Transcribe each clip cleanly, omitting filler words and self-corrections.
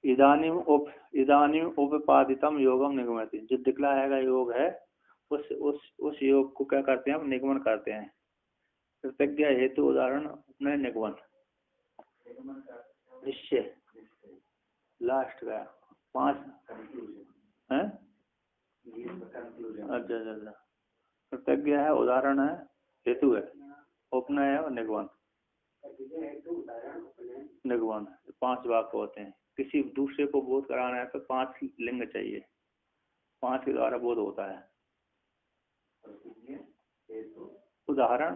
इदानीम उपपादितम योगम निगमति, जो दिखलाएगा योग है उस योग को क्या करते हैं हम निगमन करते हैं। प्रतिज्ञा हेतु उदाहरण अपने निगमन निश्चय लास्ट का 5 है। अच्छा प्रतिज्ञा है, उदाहरण है, हेतु है, उपनय है और निगमन। निगमन 5 वाक्य होते हैं। किसी दूसरे को बोध कराना है तो 5 लिंग चाहिए, 5 के द्वारा बोध होता है। उदाहरण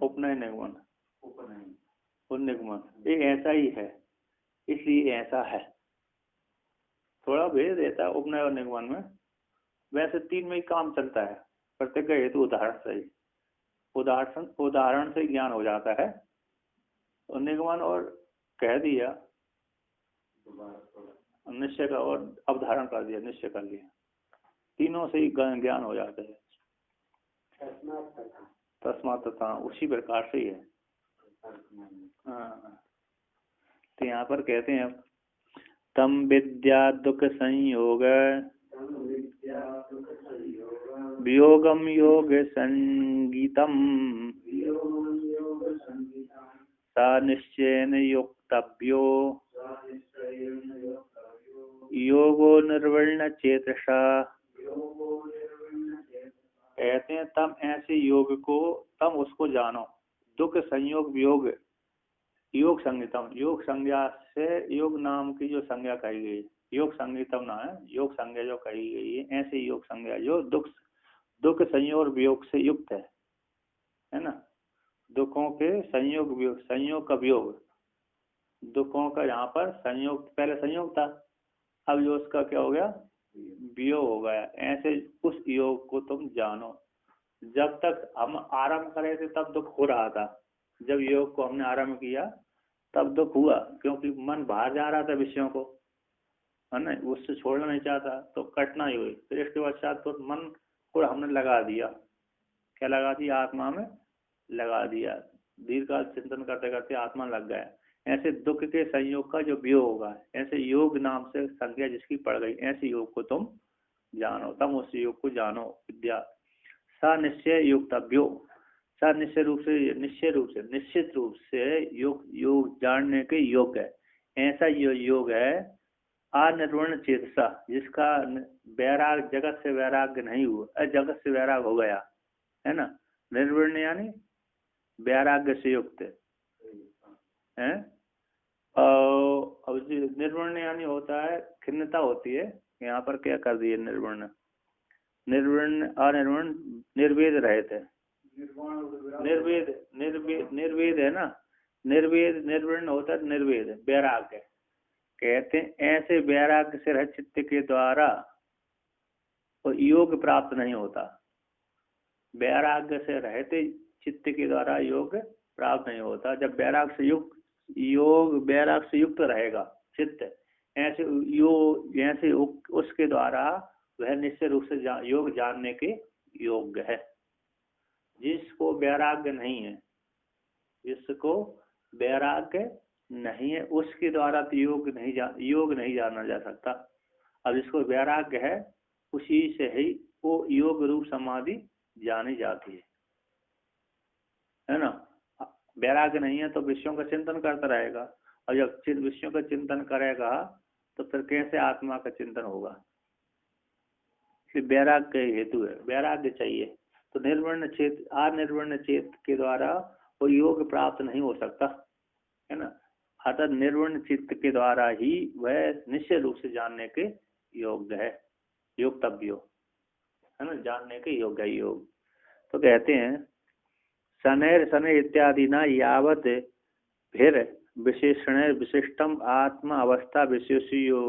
उपनय निगमन और निगमन ये ऐसा ही है, इसलिए ऐसा है। थोड़ा भेद रहता है उपनय और निगमन में, वैसे 3 में ही काम चलता है। प्रतिज्ञा हेतु उदाहरण से ही उदाहरण से ज्ञान हो जाता है, और निगमन और कह दिया निश्चय का और अवधारण कर दिया, निश्चय कर लिया, तीनों से ही ज्ञान हो जाता है। तस्मात् तथा उसी प्रकार से ही है। हाँ तो यहाँ पर कहते हैं तम विद्या दुख संयोग वियोगम योग संगीतम सा निश्चयेन योक्तव्यो योगो निर्वर्ण चेतसा। कहते हैं तम ऐसे योग को, तम उसको जानो, दुख संयोग वियोग योग संगीतम, योग संज्ञा से योग नाम की जो संज्ञा कही गई, योग संगीतम ना है, योग संज्ञा जो कही गई है, ऐसे योग संज्ञा जो दुख संयोग और वियोग से युक्त है ना। दुखों के संयोग वियोग, संयोग का वियोग, दुखों का यहाँ पर संयोग, पहले संयोग था, अब जो उसका क्या हो गया वियोग हो गया। ऐसे उस योग को तुम जानो। जब तक हम आरंभ करे थे तब दुख हो रहा था, जब योग को हमने आरंभ किया तब दुख हुआ, क्योंकि मन बाहर जा रहा था विषयों को, है ना, उससे छोड़ना नहीं चाहता, तो कठिनाई हुई। फिर इसके पश्चात तो मन को हमने लगा दिया, क्या लगा दिया, आत्मा में लगा दिया, दीर्घकाल चिंतन करते करते आत्मा लग गया। ऐसे दुख के संयोग का जो वियोग होगा, ऐसे योग नाम से संज्ञा जिसकी पड़ गई, ऐसे योग को तुम जानो, तुम उस योग को जानो। विद्या सा निश्चय युक्तव्यो, सा निश्चित रूप से योग जानने के योग्य है। ऐसा योग है अनिर्वर्ण चेतसा, जिसका वैराग जगत से वैराग्य नहीं हुआ, जगत से वैराग हो गया है ना। निर्वर्ण यानी वैराग्य से युक्त है। और निर्वर्ण यानी होता है खिन्नता होती है, यहाँ पर क्या कर दिए निर्वर्ण, अनिर्वर्ण निर्वेद रहे थे, निर्वेद है ना, निर्वर्ण होता है निर्वेद वैराग्य। कहते हैं ऐसे वैराग्य से रहित चित्त के द्वारा और योग प्राप्त नहीं होता। वैराग्य से रहते चित्त के द्वारा योग प्राप्त नहीं होता। जब वैराग्य से युक्त रहेगा चित्त, ऐसे उसके द्वारा वह निश्चित रूप से योग जानने के योग्य है। जिसको वैराग्य नहीं है, जिसको वैराग्य नहीं है, उसके द्वारा तो योग नहीं जाना जा सकता। अब जिसको वैराग्य है उसी से ही वो योग रूप समाधि जानी जाती है ना। वैराग्य नहीं है तो विषयों का चिंतन करता रहेगा, और जब विषयों का चिंतन करेगा तो फिर कैसे आत्मा का चिंतन होगा। वैराग्य हेतु है, वैराग्य चाहिए। तो अनिर्वर्ण चेत के द्वारा वो योग प्राप्त नहीं हो सकता है ना। अतः निर्वर्ण चित्त के द्वारा ही वह निश्चय रूप से जानने के योग्य है, योक्तव्यो है ना, जानने के योग्य योग। तो कहते हैं शनै इत्यादि न यावत फिर विशेषण विशिष्टम आत्मा अवस्था विशेष यो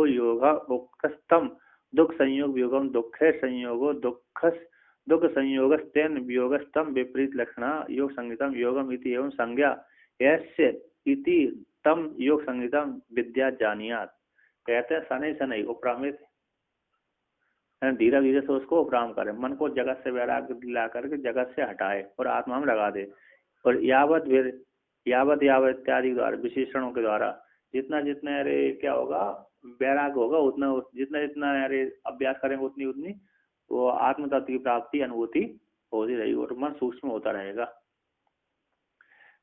योग उक्तस्तम दुख संयोग योगम दुखे संयोगो दुख संयोग तेन वियोगस्तम विपरीत लक्षणा योग संगीतम योगम इति एवं संज्ञा यस्य इति तम योग संगीतम विद्या जानियात। कहते हैं शनै उपरामित धीरे धीरे से उसको उपराम करे, मन को जगत से वैराग्य ला करके जगत से हटाए और आत्मा में लगा दे। और यावत यावत इत्यादि द्वारा, विशेषणों के द्वारा, जितना जितना अरे क्या होगा, वैराग्य होगा उतना, जितना जितना अरे अभ्यास करेंगे उतनी उतनी वो आत्म तत्व की प्राप्ति अनुभूति होती रहेगी और मन सूक्ष्म होता रहेगा।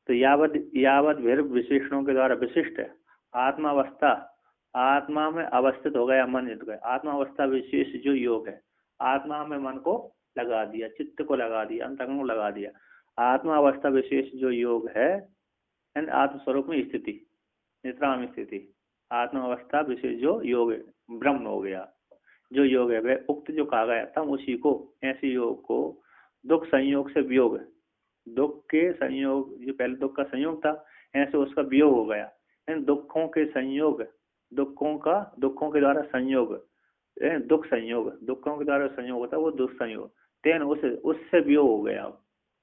तो यावत यावत भैर विशेषणों के द्वारा विशिष्ट है आत्मावस्था, आत्मा में अवस्थित हो गया मन, आत्मावस्था विशेष जो योग है, आत्मा में मन को लगा दिया, चित्त को लगा दिया, अंतःकरण को लगा दिया, आत्मा अवस्था विशेष जो योग है, आत्मस्वरूप में स्थिति, निद्राम स्थिति, आत्मा अवस्था विशेष जो योग है, ब्रह्म हो गया जो योग है, वह उक्त जो कहा गया तम उसी को, ऐसे योग को दुख संयोग से वियोग, दुख के संयोग, जो पहले दुख का संयोग था ऐसे उसका वियोग हो गया, दुखों के संयोग, दुखों के द्वारा संयोग, दुख संयोग, दुखों के द्वारा संयोग होता है वो दुख संयोग, तेन उससे वियोग हो गया,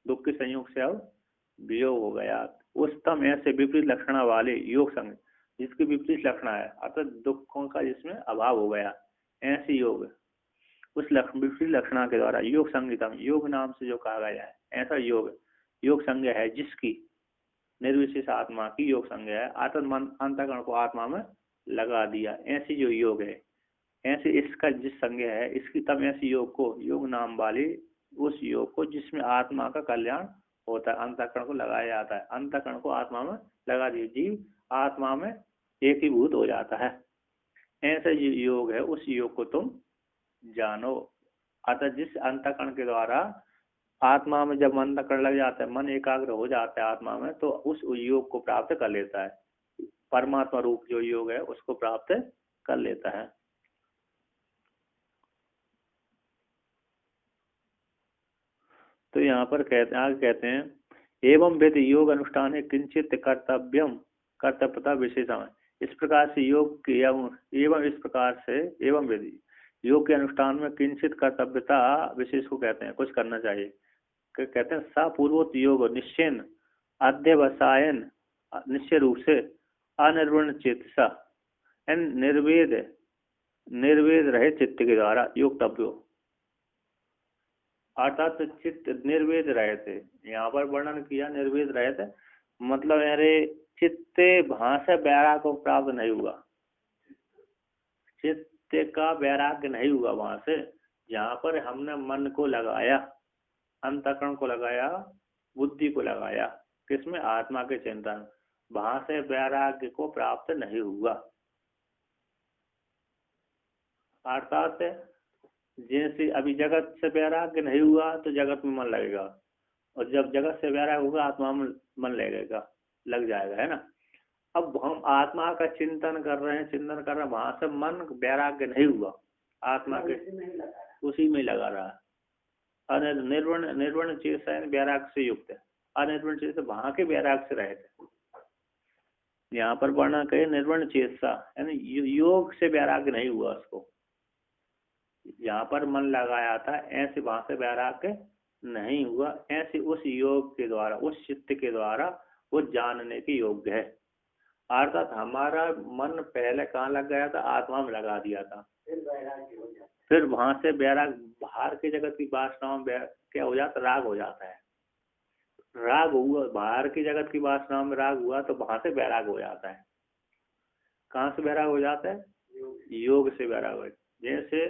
दुख के संयोग से अब वियोग हो गया। उस तम ऐसे विपरीत लक्षण वाले योग संग, जिसकी विपरीत लक्षण है अर्थात दुखों का जिसमें अभाव हो गया, ऐसे योग, उस विपरीत लक्षणा के द्वारा योग संगीतम, योग नाम से जो कहा गया है ऐसा योग, योग संज्ञ है जिसकी निर्विशेष आत्मा की योग संज्ञा है, आत्म मन अंतःकरण को आत्मा में लगा दिया, ऐसी जो योग है, ऐसे इसका जिस संज्ञा है इसकी तम ऐसी योग को, योग नाम वाले उस योग को जिसमें आत्मा का कल्याण होता है, अंतःकरण को लगाया जाता है, अंतःकरण को आत्मा में लगा दिया, जीव आत्मा में एकीभूत हो जाता है, ऐसा जो योग है उस योग को तुम जानो। अतः जिस अंतःकरण के द्वारा आत्मा में जब मन अंतःकरण लग जाता है, मन एकाग्र हो जाता है आत्मा में, तो उस योग को प्राप्त कर लेता है, परमात्मा रूप जो योग है उसको प्राप्त कर लेता है। तो यहाँ पर आगे कहते हैं एवं वेद योग अनुष्ठान किंचित कर्तव्यम कर्तव्यता विशेषण, इस प्रकार से योग एवं इस प्रकार से एवं वेद योग के अनुष्ठान में किंचित कर्तव्यता विशेष को कहते हैं, कुछ करना चाहिए। कहते हैं सा पूर्वोक्त योग निश्चयन अध्यवसायन, निश्चय रूप से अनिर्वण चेतसा निर्वेद निर्वेद रहे चित्त के द्वारा योगतव्यो, अर्थात चित्त निर्वेद रहे थे, यहाँ पर वर्णन किया निर्वेद रहे थे, मतलब अरे चित्त भाष वैराग्य को प्राप्त नहीं हुआ, चित्त का वैराग्य नहीं हुआ वहां से, जहाँ पर हमने मन को लगाया, अंतःकरण को लगाया, बुद्धि को लगाया, किसमें आत्मा के चिंतन, वहां से वैराग्य को प्राप्त नहीं हुआ। अर्थात जैसे अभी जगत से वैराग्य नहीं हुआ तो जगत में मन लगेगा, और जब जगत से वैराग्य होगा आत्मा में मन लगेगा, लग जाएगा, है ना। अब हम आत्मा का चिंतन कर रहे हैं, वहां से मन वैराग्य नहीं हुआ, आत्मा के उसी में लगा रहा है। निर्वण चेत वैराग्य से युक्त है, अनिर्वण चेत वहां के वैराग्य से रहे थे, यहाँ पर वर्णन कहे निर्वण चेतसा, यानी योग से वैराग्य नहीं हुआ उसको, यहाँ पर मन लगाया था ऐसे वहां से वैराग्य नहीं हुआ, ऐसे उस योग के द्वारा, उस चित्त के द्वारा वो जानने के योग्य है। अर्थात हमारा मन पहले कहाँ लग गया था, आत्मा में लगा दिया था, फिर वहां से वैराग, बाहर के जगत की वासनाओं में क्या हो जाता, राग हो जाता है, राग हुआ, बाहर की जगत की वासनाओं में राग हुआ तो वहां से वैराग हो जाता है। कहाँ से वैराग हो जाता है, योग से वैराग हो, जैसे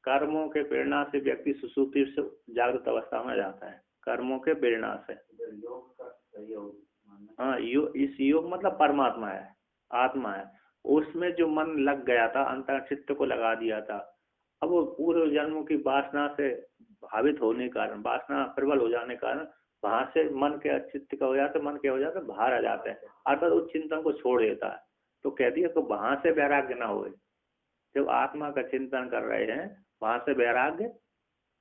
कर्मों के प्रेरणा से व्यक्ति सुसुप्ति से जागृत अवस्था में जाता है, कर्मों के प्रेरणा से, हाँ इस योग मतलब परमात्मा है, आत्मा है, उसमें जो मन लग गया था, अंतर चित्त को लगा दिया था, अब वो पूर्व जन्मों की वासना से भावित होने के कारण, वासना प्रबल हो जाने के कारण वहां से मन के चित्त का हो जाता है, मन के हो जाता है, बाहर आ जाते हैं, अर्थात उस चिंतन को छोड़ देता है। तो कह दिया तो वहां से वैराग्य न हो, जब आत्मा का चिंतन कर रहे हैं वहां से वैराग्य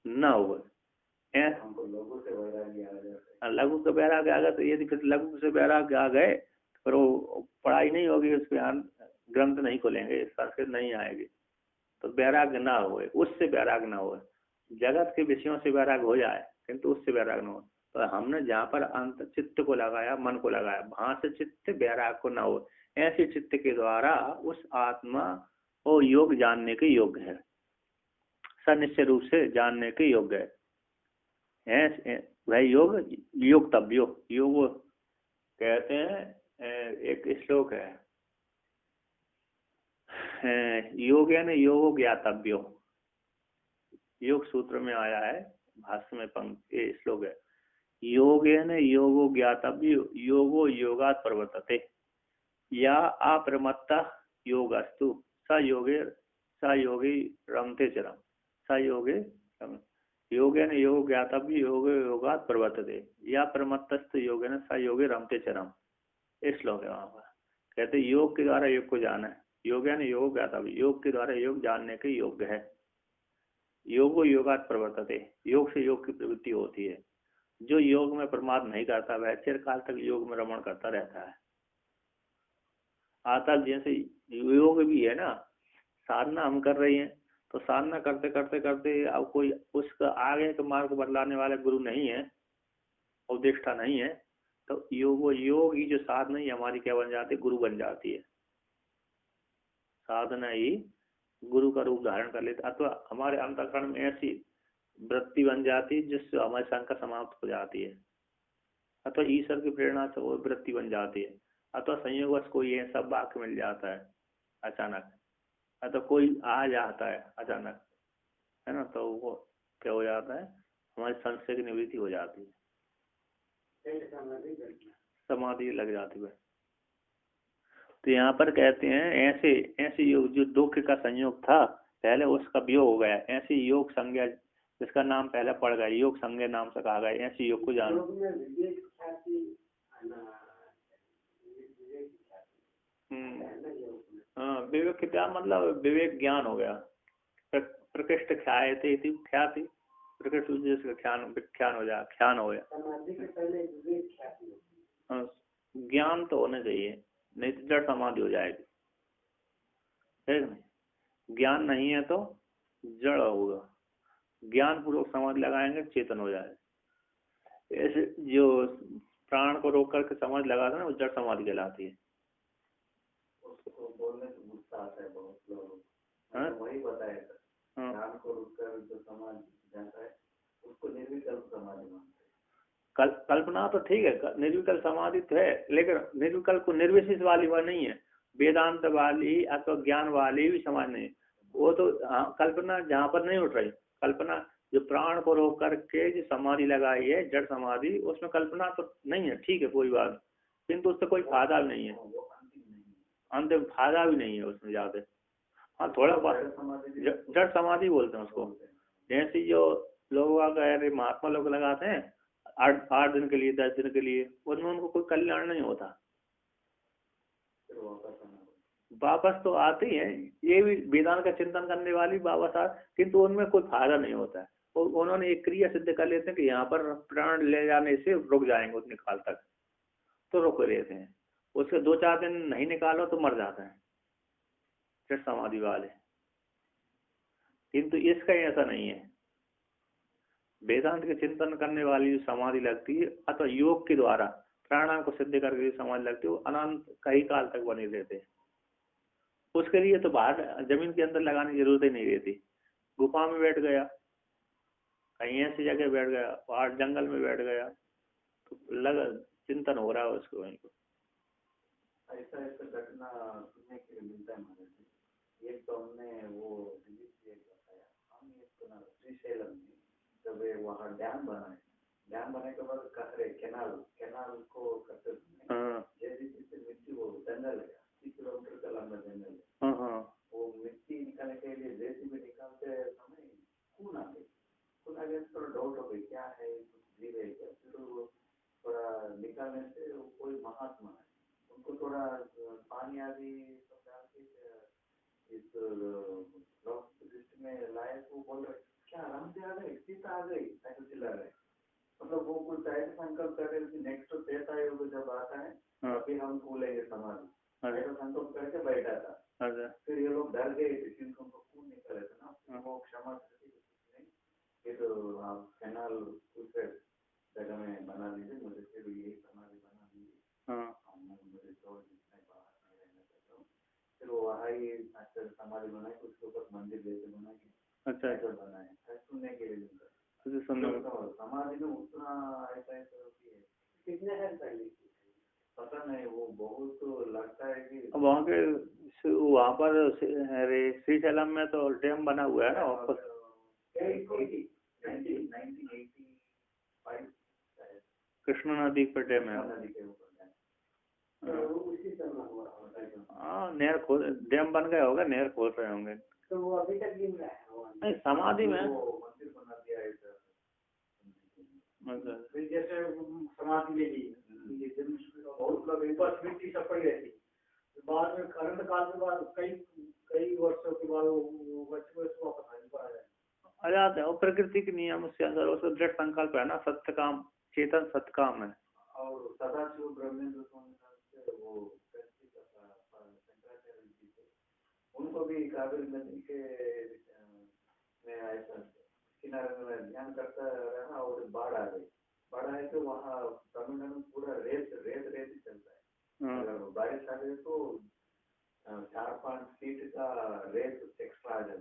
न हो, लघु का वैराग्य आ गया तो यदि फिर लघु से वैराग्य आ गए फिर वो पढ़ाई नहीं होगी, उसके ग्रंथ नहीं खुलेंगे, संस्कृत नहीं आएगी, तो वैराग्य ना हो, उससे वैराग्य ना हो, जगत के विषयों से वैराग्य हो जाए किंतु उससे वैराग्य न हो। तो हमने जहाँ पर अंत चित्त को लगाया, मन को लगाया, वहां से चित्त वैराग्य को न हो, ऐसे चित्त के द्वारा उस आत्मा को योग जानने के योग्य है, सनिश्चय रूप से जानने के योग्य है, वह योग योगतव्यो, योग कहते हैं एक श्लोक है, योगेन योगो ज्ञातव्यो, योग सूत्र में आया है, भाष्य में पंक्ति ये श्लोक है, योगेन योगो ज्ञातव्यो योगो योगात् प्रवर्तते या अप्रमत्ता योगस्तु स योगी रमते चरम, स योगे योगेन योग ज्ञातव्य योग योगात् प्रवर्तते या प्रमत्तस्थ योगेन स योगे रमते चरम, इस श्लोक है वहां पर। कहते योग के द्वारा योग को जाना है, योगेन योग ज्ञातव्य, योग के द्वारा योग जानने के योग्य है, योगो योगात् प्रवर्तते, योग से योग की प्रवृत्ति होती है। जो योग में प्रमाद नहीं करता वह चिरकाल तक योग में रमण करता रहता है। आता जैसे योग भी है ना, साधना हम कर रही हैं तो साधना करते करते करते अब कोई उसका आगे के मार्ग बदलाने वाले गुरु नहीं है, उपदेष्टा नहीं है, तो योग ही जो साधना ही हमारी क्या बन जाती है, गुरु बन जाती है। साधना ही गुरु का रूप धारण कर लेते, अथवा हमारे अंतःकरण में ऐसी वृत्ति बन जाती है जिससे हमारी शंका समाप्त हो जाती है, अथवा ईश्वर की प्रेरणा से वो वृत्ति बन जाती है, अथवा संयोगवश कोई ये सब वाक्य मिल जाता है अचानक, अथवा कोई आ जाता है अचानक, है ना, तो वो क्या हो जाता है, हमारी संशय की निवृत्ति हो जाती है, समाधि लग जाती है। तो यहाँ पर कहते हैं ऐसे ऐसे योग जो दुख का संयोग था पहले उसका वियोग हो गया, ऐसे योग संज्ञा जिसका नाम पहले पड़ गया, योग संज्ञा नाम से कहा गया, ऐसे योग को जानो। हाँ, विवेक क्या मतलब, विवेक ज्ञान हो गया, प्रकृष्ट ख्याति थी, ख्याति प्रकृष्ट जिसका ख्यान हो जाए, ख्यान हो गया। ज्ञान तो होना चाहिए, नहीं तो जड़ समाधि हो जाएगी, है नहीं, ज्ञान नहीं है तो जड़ होगा, ज्ञान पूर्वक समाधि लगाएंगे चेतन हो जाएगा। ऐसे जो प्राण को रोक करके समाधि लगाते हैं ना, वो जड़ समाधि कहलाती है। उसको बोलने से गुस्सा आता है बहुत लोग, वही बताया था, प्राण को रोक कर जो समाधि जाता है उसको निर्विकल्प समाधि मानते हैं। कल्पना तो ठीक है, निर्विकल्प समाधि तो है, लेकिन निर्विकल्प को निर्विशेष वाली वह नहीं है, वेदांत वाली अथवा ज्ञान वाली भी समाधि नहीं, वो तो कल्पना जहाँ पर नहीं उठ रही, कल्पना जो प्राण को रोक करके जो समाधि लगाई है जड़ समाधि, उसमें कल्पना तो नहीं है, ठीक है कोई बात, किंतु उससे कोई फायदा भी नहीं है, अंतिम फायदा भी नहीं है उसमें ज्यादा। हाँ थोड़ा जड़ समाधि बोलते हैं उसको, जैसे जो लोग अगर महात्मा लोग लगाते हैं 8 दिन के लिए 10 दिन के लिए, उनमें उनको कोई कल्याण नहीं होता, वापस तो आते ही हैं, ये भी वेदांत का चिंतन करने वाली वापस आ, किंतु उनमें कोई फायदा नहीं होता है, और उन्होंने एक क्रिया सिद्ध कर लेते हैं कि यहाँ पर प्राण ले जाने से रुक जाएंगे उतने काल तक, तो रुक लेते हैं, उसके 2-4 दिन नहीं निकालो तो मर जाते हैं फिर समाधि वाले, किंतु इसका ऐसा नहीं है। वेदांत के चिंतन करने वाली जो समाधि लगती है अथवा योग के द्वारा प्राणायाम को सिद्ध करके समाधि लगती है, वो अनंत कई काल तक बने रहते हैं। उसके लिए तो बाहर जमीन के अंदर लगाने की जरूरत ही नहीं रहती, गुफा में बैठ गया, कहीं ऐसी जगह बैठ गया, बाहर जंगल में बैठ गया, तो लगा चिंतन हो रहा है उसको वहीं को। ऐसा ऐसा घटना सुनने के लिए मिलता है हमारे, एक तो हमने वो बताया, हम एक श्रीशैलम में जब वहाँ डैम बनाने के बाद कचरे केनाल को कचरे जैसे मिट्टी, वो जंगल है 80 किलोमीटर का लंबा जंगल है, वो मिट्टी निकालने के लिए जेसीबी निकालते समय खून आ गया, थोड़ा डाउट हो गई क्या है, कुछ भी है क्या, फिर वो थोड़ा निकालने से कोई महात्मा है, उनको थोड़ा पानी आदि सब डाल के इस लिस्ट में लाए, तो बोल रहे क्या आराम से आ गए, सीता आ गई, ऐसे चिल्ला रहे, मतलब वो कुछ ऐसे संकल्प कर रहे कि नेक्स्ट तो देता है वो जब आता है अभी हम खोलेंगे समाधि, ऐसा संकल्प करके बैठा था। फिर ये लोग डर गए थे क्योंकि उनको खून निकले थे ना, वो क्षमा करके कुछ नहीं, फिर आप कैनाल दूसरे जगह में बना दीजिए, मुझे फिर यही समाधि बना दीजिए, मुझे तो जितने बाहर नहीं रहना चाहता हूँ, फिर वो वहाँ ही समाधि बनाए, उसके ऊपर मंदिर जैसे बना के अच्छा बनाए, सुनने के लिए समाधि में उतना ऐसा होती है, कितने दिन पहले पता नहीं, वो बहुत लगता है कि वहाँ के वहाँ पर श्रीशैलम में तो डैम बना हुआ है ना वापस। 1985 कृष्णा नदी पर डैम है। नदी के ऊपर हाँ, नहर खोल, डैम बन गया होगा, नहर खोल रहे होंगे। तो वो अभी तक गिर रहा है नहीं, समाधि में मंदिर बना दिया है सर। जैसे समाधि में भी बहुत लोग ऊपर मिट्टी सब पड़ी रहती, बाद में करंट काल के बाद कई वर्षों के बाद वो बच्चे वापस आ जाते हैं। और प्रकृति के नियम से अंदर उसका दृढ़ संकल्प है ना, सत्य काम, चेतन सत्काम है। और सदाशिव ब्रह्मेंद्र स्वामी वो उनको भी कावेरी नदी के में ऐसा किनारे में ध्यान करता रहा और बाढ़ आ गई। बाढ़ आए तो वहाँ तमिलनाडु में पूरा रेत ही चलता है। अगर बारिश आ गई तो 4-5 फीट का रेत एक्स्ट्रा आ जाता है।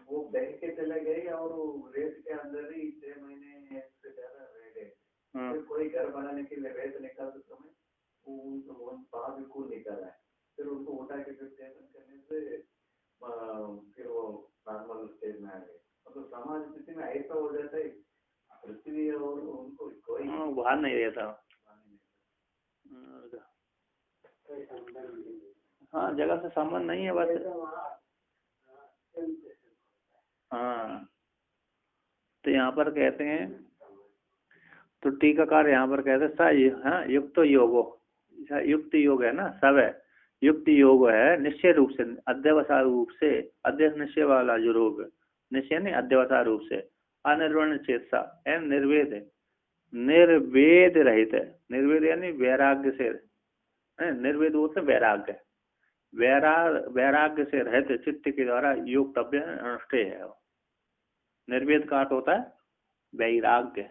वो बह के चले गए और रेत के अंदर ही 6 महीने से ज्यादा रह गए। फिर कोई घर बनाने के लिए रेत निकालते समय वो बाहर बिल्कुल निकाला है। फिर उनको उठा के फिर सेवन करने से फिर वो नॉर्मल स्टेज में आ गए। मतलब समाज स्थिति में ऐसा हो जाता है, पृथ्वी और उनको कोई बाहर नहीं रहता। हाँ, जगह से संबंध नहीं है बस। हाँ, तो यहाँ पर कहते हैं, तो टीकाकार यहाँ पर कहते हैं हाँ, युक्त योगो, युक्त योग है ना, सब है युक्त योग है, निश्चय रूप से, अध्यवसाय रूप से, अध्यक्ष निश्चय वाला जो रोग, निश्चय नहीं अध्यवसाय रूप से, अनिर्वण चेतसा एवं निर्वेद, निर्वेद रहित है। निर्वेद यानी वैराग्य से, निर्वेद बोलते वैराग्य, वैराग्य से रहित चित्त के द्वारा योगतव्य अनुष्ठेय है। निर्वेद का अर्थ होता है वैराग्य,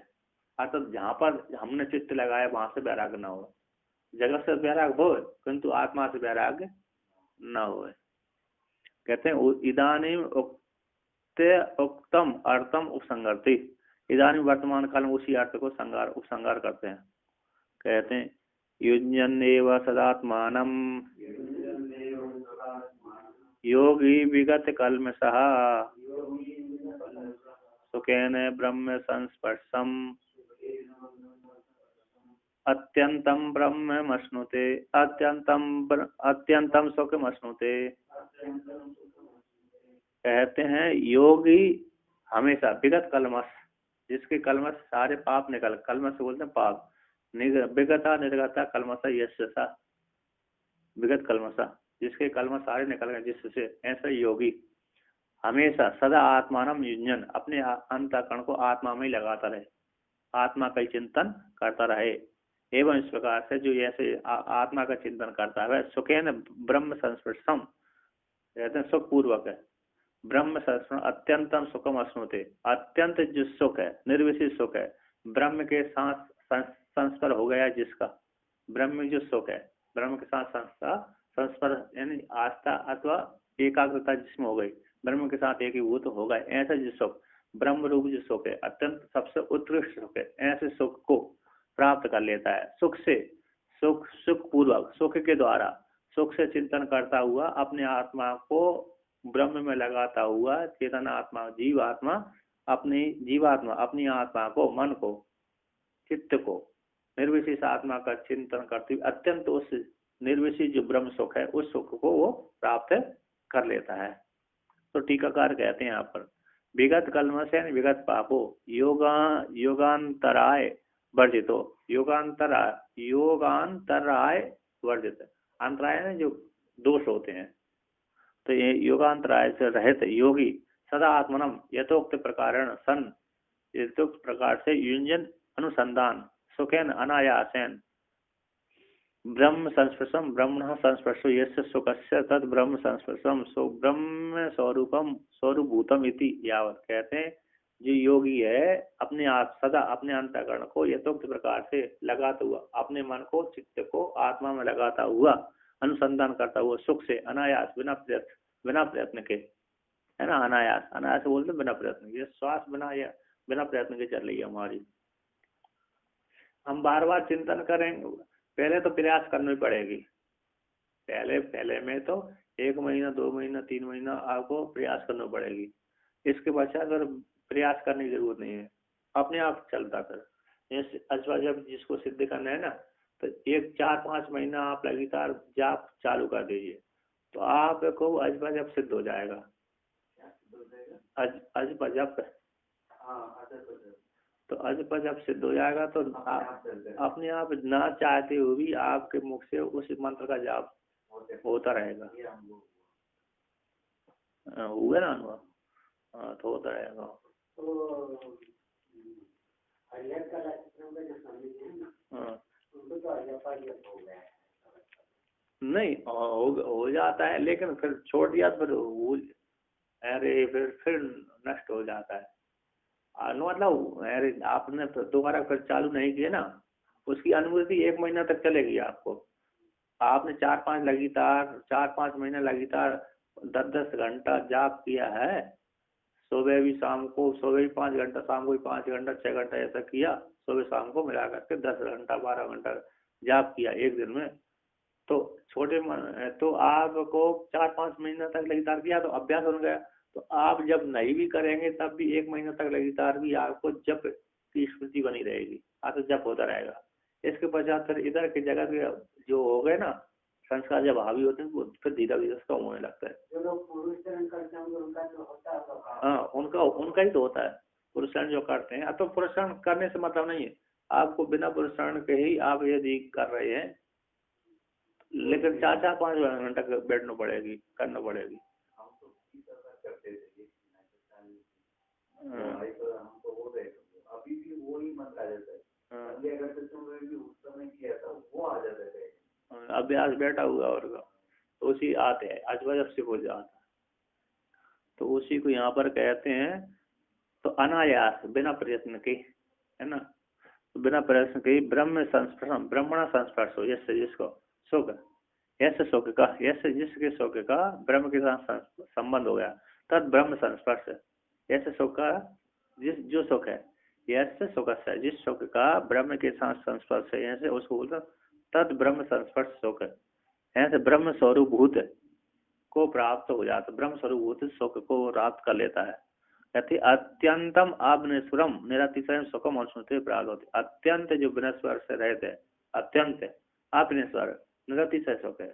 अर्थात जहाँ पर हमने चित्त लगाया वहां से वैराग्य न हो। जगत से वैराग्य हो किंतु आत्मा से वैराग्य न हो। कहते हैं इदानीम उक्तम अर्थम उपसंगति, इदानीम वर्तमान काल में उसी अर्थ को उपसंगार करते हैं। कहते हैं युज्यन्नेव सदात्मानं योगी विगत कल्मषः सुखेन ब्रह्म संस्पर्शम अत्यंतम ब्रह्ममश्नुते, अत्यंतम सुखमश्नुते। कहते हैं योगी हमेशा विगत कलमश, जिसके कलमश सारे पाप निकल, कलमश बोलते हैं पाप, विगता निर्गता कलमशा यशसा, विगत कलमशा, जिसके कलमश सारे निकल गए जिससे, ऐसा योगी हमेशा सदा आत्मानम युज्यन, अपने अंतःकरण को आत्मा में लगाता रहे, आत्मा का चिंतन करता रहे। एवं इस प्रकार से जो ऐसे आत्मा का चिंतन करता है सुखेन ब्रह्म संस्पर्शम, कहते हैं सुख पूर्वक है, ब्रह्म संस्पर्श अत्यंतम सुखम अश्नुते, अत्यंत जो सुख है, निर्विशेष सुख है, ब्रह्म के साथ संस्पर्श हो गया जिसका, ब्रह्म जो सुख है, ब्रह्म के साथ संस्पर्श यानी आस्था अथवा एकाग्रता जिसमें हो गई, ब्रह्म के साथ एकीभूत हो गए, ऐसा जो सुख, ब्रह्म रूप जो सुख है, अत्यंत सबसे उत्कृष्ट सुख है, ऐसे सुख को प्राप्त कर लेता है। सुख से, सुख पूर्वक, सुख के द्वारा, सुख से चिंतन करता हुआ अपने आत्मा को ब्रह्म में लगाता हुआ, चेतन आत्मा जीवात्मा अपनी आत्मा को, मन को, चित्त को निर्विशेष आत्मा का चिंतन करते हुए अत्यंत उस निर्विशेष जो ब्रह्म सुख है उस सुख को वो प्राप्त कर लेता है। तो टीकाकार कहते हैं यहाँ पर विगत कल्मष है विगत पापो योगांतराय वर्जितो, योगांतराय वर्जित, अंतराय में जो दोष होते हैं, तो ये योगांतराय से रहित योगी सदा आत्मनम यथोक्त प्रकारेण सन, यथोक्त प्रकार से युंजन अनुसंधान सुखेन अनायासेन ब्रह्म संस्पर्शम, ब्रह्म संस्पर्शो यस्य सुखस्य तद ब्रह्म संस्पर्शम, सो ब्रह्म स्वरूपम स्वरूभूतम इति यावत। कहते हैं जो योगी है अपने आप सदा अपने अंतःकरण को यथोक्त प्रकार से लगाता हुआ, अपने मन को चित्त को आत्मा में लगाता हुआ अनुसंधान करता हुआ सुख से अनायास बिना प्रयत्न के, है ना, अनायास बोलते बिना प्रयत्न के, श्वास बिना प्रयत्न के चल रही है हमारी, हम बार बार चिंतन करेंगे, पहले तो प्रयास करनी पड़ेगी। पहले में तो 1 महीना 2 महीना 3 महीना आपको प्रयास करना पड़ेगी। इसके पश्चात फिर प्रयास करने की जरूरत नहीं है, अपने आप चलता फिर। जैसे अजवा जब जिसको सिद्ध करना है ना, तो 4-5 महीना आप लगातार जाप चालू कर दीजिए, तो आपको अजवा जब सिद्ध हो जाएगा। अजवा जब, तो अजवा जब सिद्ध हो जाएगा तो अपने आप ना चाहते हुए भी आपके मुख से उस मंत्र का जाप होता रहेगा। हुआ ना अनुभव? हाँ, तो होता रहेगा। नहीं हो जाता है, लेकिन फिर छोड़ दिया तो अरे फिर नष्ट हो जाता है। मतलब अरे आपने दोबारा फिर चालू नहीं किया ना, उसकी अनुभूति 1 महीना तक चलेगी आपको। आपने 4-5 महीने लगातार 10-10 घंटा जाप किया है, सुबह भी शाम को, सुबह भी 5 घंटा, शाम को भी 5 घंटा 6 घंटा ऐसा किया, सुबह शाम को मिला करके 10 घंटा 12 घंटा जाप किया एक दिन में, तो तो आपको 4-5 महीने तक लगातार किया तो अभ्यास हो गया। तो आप जब नहीं भी करेंगे तब भी 1 महीने तक लगातार भी आपको जप की स्मृति बनी रहेगी, तो जप होता रहेगा। इसके पश्चात फिर इधर की जगह के जो हो गए ना संस्कार जब हावी होते हैं, वो फिर धीरे धीरे कम होने लगता है। जो लोग पुरुषारण करते हैं उनका तो होता है, हाँ उनका ही तो होता है पुरुषारण जो करते हैं। तो पुरुषारण करने से मतलब नहीं है, आपको बिना पुरुषारण के ही आप यदि कर रहे हैं, लेकिन 4-5 घंटा बैठना पड़ेगी, करना पड़ेगी। अभी भी वो ही मंत्र आ जाता है, अगर उस समय किया था वो आ जाता है। अभ्यास बैठा हुआ और तो उसी आते हैं अजब से हो जाता, तो उसी को यहाँ पर कहते हैं। तो अनायास बिना प्रयत्न के, है ना, तो बिना प्रयत्न के ब्रह्म संस्पर्श, ब्रह्मणा संस्पर्श हो, जैसे जिसको सुख, ऐसे सुख का, ऐसे जिसके सुख का ब्रह्म के साथ संबंध हो गया, तद ब्रह्म संस्पर्श। ऐसे सुख का जो सुख है, ऐसे सुख है जिस सुख का ब्रह्म के साथ संस्पर्श है, ऐसे उसको बोलते तद ब्रह्म संस्पर्श सुख। ऐसे ब्रह्म स्वरूपभूत को प्राप्त हो जाता, ब्रह्म स्वरूपभूत सुख को प्राप्त कर लेता है। कहते अत्यंतम आत्मनिस्वरम निरतिशय सुखम और स्मृति प्राप्त होती। अत्यंत जो विनस्वर से रहते, अत्यंत आत्मनिस्वर निरतिशय सुख है।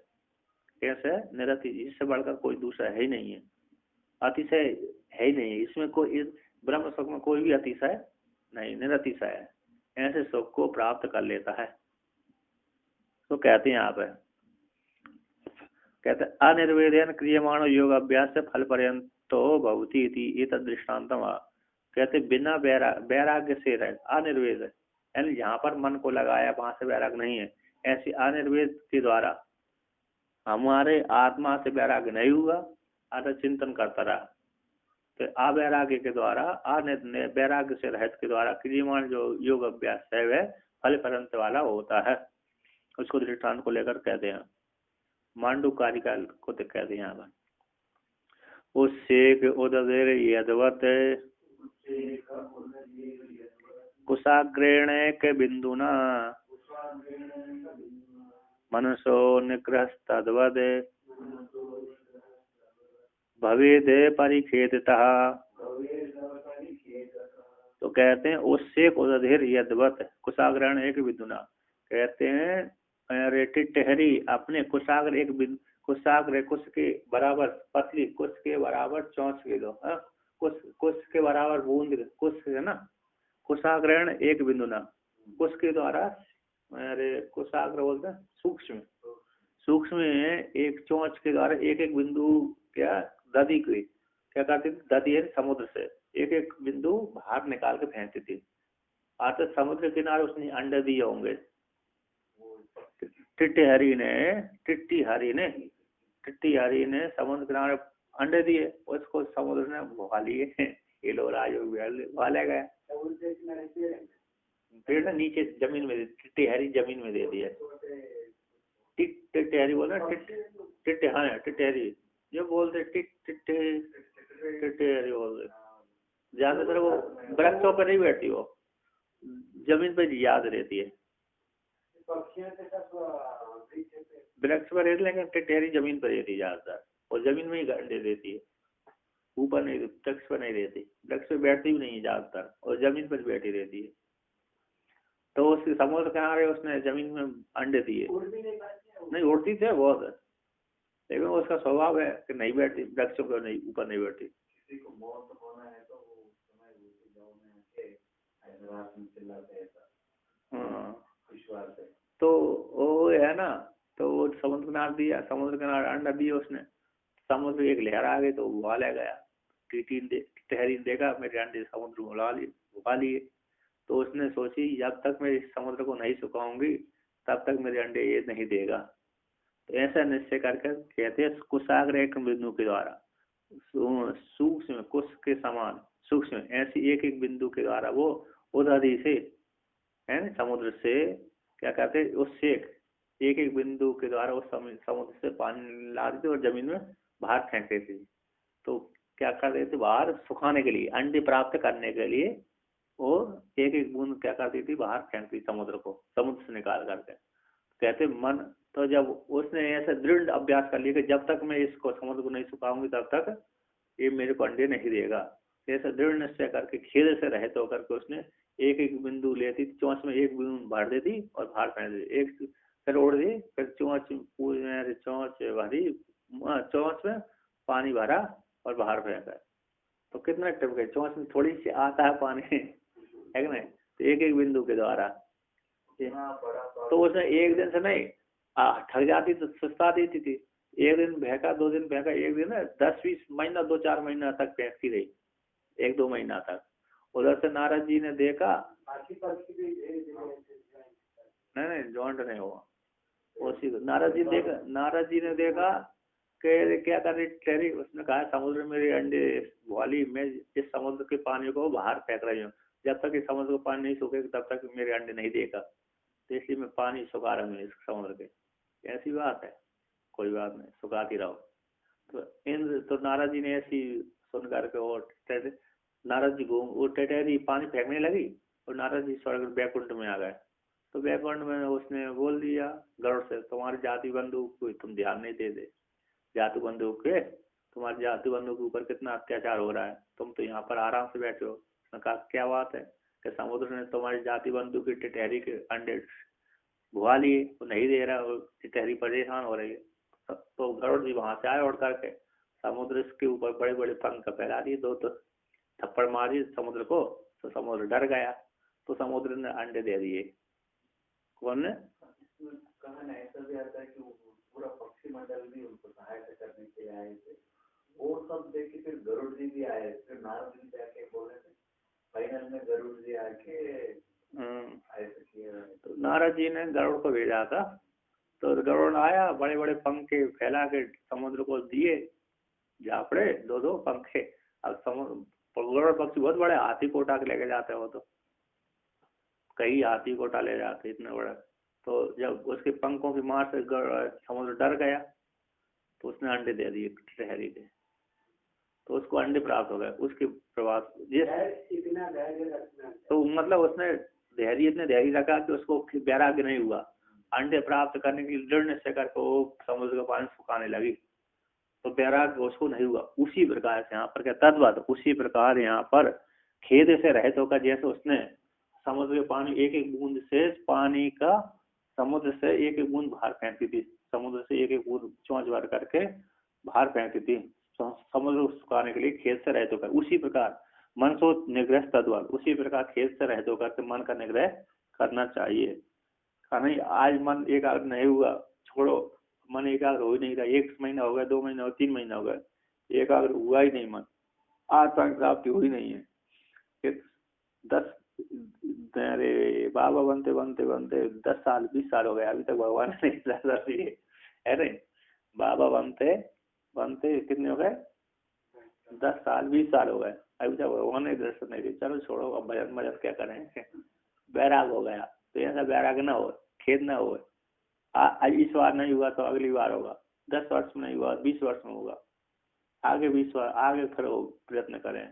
कैसे? निरति, इससे बढ़कर कोई दूसरा है ही नहीं है, अतिशय है ही नहीं है इसमें, कोई ब्रह्म सुख में कोई भी अतिशय नहीं, निरतिशय है। ऐसे सुख को प्राप्त कर लेता है। तो कहते हैं यहाँ पे, कहते अनिर्वेदन क्रियमाण योग अभ्यास से फल पर्यंतो भवती इति दृष्टान्तम। कहते बिना वैराग्य से रहे, अनिर्वेद यानी जहाँ पर मन को लगाया वहां से वैराग्य नहीं है, ऐसी अनिर्वेद के द्वारा हमारे आत्मा से वैराग्य नहीं हुआ, अतः चिंतन करता रहा। तो अवैराग्य के द्वारा, वैराग्य से रहित के द्वारा क्रियमाण जो योग अभ्यास है वह फल पर्यंत वाला होता है। उसको दृष्टांत को लेकर कहते हैं, मांडू कारिका को कहते हैं यहाँ, उससे उदर यदवत कुशाग्रेण के बिंदुना मनसो निग्रह तद्वद भवेद परिखेदतः। तो कहते हैं उससे उदर यदवत कुशाग्रहण एक बिंदुना, कहते हैं टिटहरी अपने कुशाग्र एक बिंदु, कुशाग्र कुश के बराबर पतली, कुश के बराबर चौंच के दो, कुश के बराबर बूंद, कुश है ना, कुशाग्रहण एक बिंदु ना, कुश के द्वारा, अरे कुशाग्र बोलते हैं सूक्ष्म, सूक्ष्म एक चौंच के द्वारा एक एक बिंदु क्या दधी की क्या करती थी, दधी है समुद्र से एक एक बिंदु बाहर निकाल के फेंकती थी। आते समुद्र किनारे उसने अंडे दिए होंगे, टिट्टी हरी ने समुद्र किनारे अंडे दिए, उसको समुद्र ने भुआ लिए, ये लोग भुआ ले गए, पेड़ नीचे जमीन में, टिट्टी हरी जमीन में दे दिए। टिट्टी हरी बोल रहे, टिट्टी, हाँ टिट्टी हरी जो बोलते, टिट्टी हरी बोल रहे। ज्यादातर वो वृक्षों पर नहीं बैठती, वो जमीन पे याद रहती है। वृक्ष पर रहती, लेकिन टिटहरी जमीन पर रहती ज्यादातर, और जमीन में ही अंडे देती है, ऊपर नहीं, वृक्ष पर नहीं रहती, वृक्ष पे बैठती भी नहीं है ज्यादातर, और जमीन पर बैठी रहती है। तो उसके समुद्र किनारे उसने जमीन में अंडे दिए, नहीं उड़ती थे बहुत, लेकिन उसका स्वभाव है कि नहीं बैठती वृक्षों पर, नहीं ऊपर नहीं बैठती। किसी को मौत होना है तो वो समय उसी गाँव में आके हैदराबाद में चिल्लाते हैं, विश्वास है। तो वो है ना, तो वो समुद्र किनारे दिया, समुद्र किनारे अंडा दिए उसने, समुद्र एक लहर आ गई तो उबा ले गया, टिटहरी ने देखा मेरे अंडे समुद्र में उबा लिए, तो उसने सोची जब तक मैं इस समुद्र को नहीं सुखाऊंगी तब तक मेरे अंडे ये नहीं देगा। तो ऐसा निश्चय करके कहते हैं कुशाग्र एक बिंदु के द्वारा, सूक्ष्म कुश के समान सूक्ष्म ऐसी एक एक बिंदु के द्वारा वो उदधि से है ना, समुद्र से क्या कहते हैं, उससे एक एक बिंदु के द्वारा उस समुद्र से पानी ला देते और जमीन में बाहर फेंक देते। तो क्या कर देते, बाहर सुखाने के लिए, अंडे प्राप्त करने के लिए, और एक एक बूंद क्या करती थी, बाहर फेंकती समुद्र को, समुद्र से निकाल करके। कहते मन, तो जब उसने ऐसा दृढ़ अभ्यास कर लिया कि जब तक मैं इसको समुद्र को नहीं सुखाऊंगी तब तक ये मेरे को अंडे नहीं देगा, ऐसा दृढ़ निश्चय करके खेद से रहित होकर के उसने एक एक बिंदु लेती, चोंच में एक बिंदु भर देती और बाहर फेंक देती, एक फिर उड़ दी, फिर चोंच चोंच भरी, चोंच में पानी भरा और बाहर फेंका। तो कितना टिप गए, चोंच में थोड़ी सी आता है पानी है कि नहीं, तो एक एक बिंदु के द्वारा। तो उसने एक दिन से नहीं थक जाती तो सुस्ता देती थी, एक दिन बहका, 2 दिन बहका, एक दिन 10-20 महीना 2-4 महीना तक फेंकती रही, 1-2 महीना तक। उधर से नारद जी ने देखा, नहीं जॉइंट नहीं हुआ, उसी नारद जी ने देखा कि क्या कर रही ठहरी, उसने कहा समुद्र में मेरे अंडे वाली, मैं इस समुद्र के पानी को बाहर फेंक रही हूँ, जब तक इस समुद्र का पानी नहीं सूखेगा तब तक मेरे अंडे नहीं देगा, तो इसलिए मैं पानी सुखा रहा हूँ इस समुद्र के। ऐसी बात है, कोई बात नहीं, सुखाती रहो। तो नारद जी ने ऐसी सुन करके और नारद जी वो टिटहरी पानी फेंकने लगी और नारद जी स्वर्ग बैकुंठ में आ गए। तो बैकुंठ में उसने बोल दिया गरुड़ से, तुम्हारी जाति बंधु को तुम ध्यान नहीं दे, जाति बंधु के, तुम्हारी जाति बंधु के ऊपर कितना अत्याचार हो रहा है, तुम तो यहाँ पर आराम से बैठे हो। उसने कहा क्या बात है कि समुद्र ने तुम्हारी जाति बंधु की टिटहरी के अंडे भुआ लिए, वो नहीं दे रहा, टिटहरी परेशान हो रही है। तो गरुड़ जी वहां से आए उड़ करके, समुद्र के ऊपर बड़े बड़े पंख फैला दिए, 2 थप्पड़ मारी समुद्र को, तो समुद्र डर गया, तो समुद्र ने अंडे दे दिए। कौन ने कहा ऐसा भी आता है कि पूरा पक्षी मंडल भी उनको सहायता करने के लिए आए थे, वो सब देख के फिर गरुड़ जी भी आए, फिर नारद जी जाके बोले थे, फाइनल में गरुड़ जी आके ऐसा किया। तो नारद जी ने गरुड़ को भेजा था, तो गरुड़ आया, बड़े बड़े पंखे फैला के समुद्र को दिए, झापड़े 2-2 पंखे। अब समुद्र गरुड़ पक्षी बहुत बड़े, हाथी को उठा के लेके जाते हो, तो कई हाथी को उठा ले जाते इतने बड़े। तो जब उसके पंखों की मार से समुद्र डर गया, तो उसने अंडे दे दिए टिटहरी के, तो उसको अंडे प्राप्त हो गए। उसके प्रवास तो मतलब उसने धैर्य इतने धैर्य रखा कि उसको वैराग्य नहीं हुआ, अंडे प्राप्त करने की दृढ़ निश्चय करके वो समुद्र का पानी सुखाने लगी, तो वैराग्य उसको नहीं हुआ। उसी प्रकार से यहाँ पर क्या तद्वत, उसी प्रकार यहाँ पर खेद से रहित होकर जैसे उसने समुद्र के पानी एक एक बूंद से पानी का, समुद्र से एक एक बूंद बाहर फेंकती थी, समुद्र से एक एक बूंद चोंच भर करके बाहर फेंकती थी समुद्र को सुखाने के लिए खेद से रहित होकर, उसी प्रकार मन सो निग्रह तद्वत, उसी प्रकार खेद से रहित होकर के मन का निग्रह करना चाहिए। नहीं आज मन एकाग्र नहीं हुआ, छोड़ो, मन एकाग्र हो ही नहीं रहा, 1 महीना हो गया, 2 महीना हो, 3 महीना हो गया, एकाग्र हुआ ही नहीं मन, आत्मा की प्राप्ति हुई नहीं है। 10 अरे बाबा बनते बनते बनते 10 साल 20 साल हो गए, अभी तक भगवान ने दर्शन दिए है नहीं। बाबा बनते बनते कितने हो गए, 10 साल 20 साल हो गए, अभी तक भगवान ने दर्शन नहीं दिए। चलो छोड़ो, अब भजन भजन क्या करें, बैराग हो गया। तो ऐसा बैराग ना हो, खेद ना हो, आज इस बार नहीं हुआ तो अगली बार होगा, 10 वर्ष में नहीं हुआ 20 वर्ष में होगा, आगे 20 वर्ष आगे फिर प्रयत्न करें,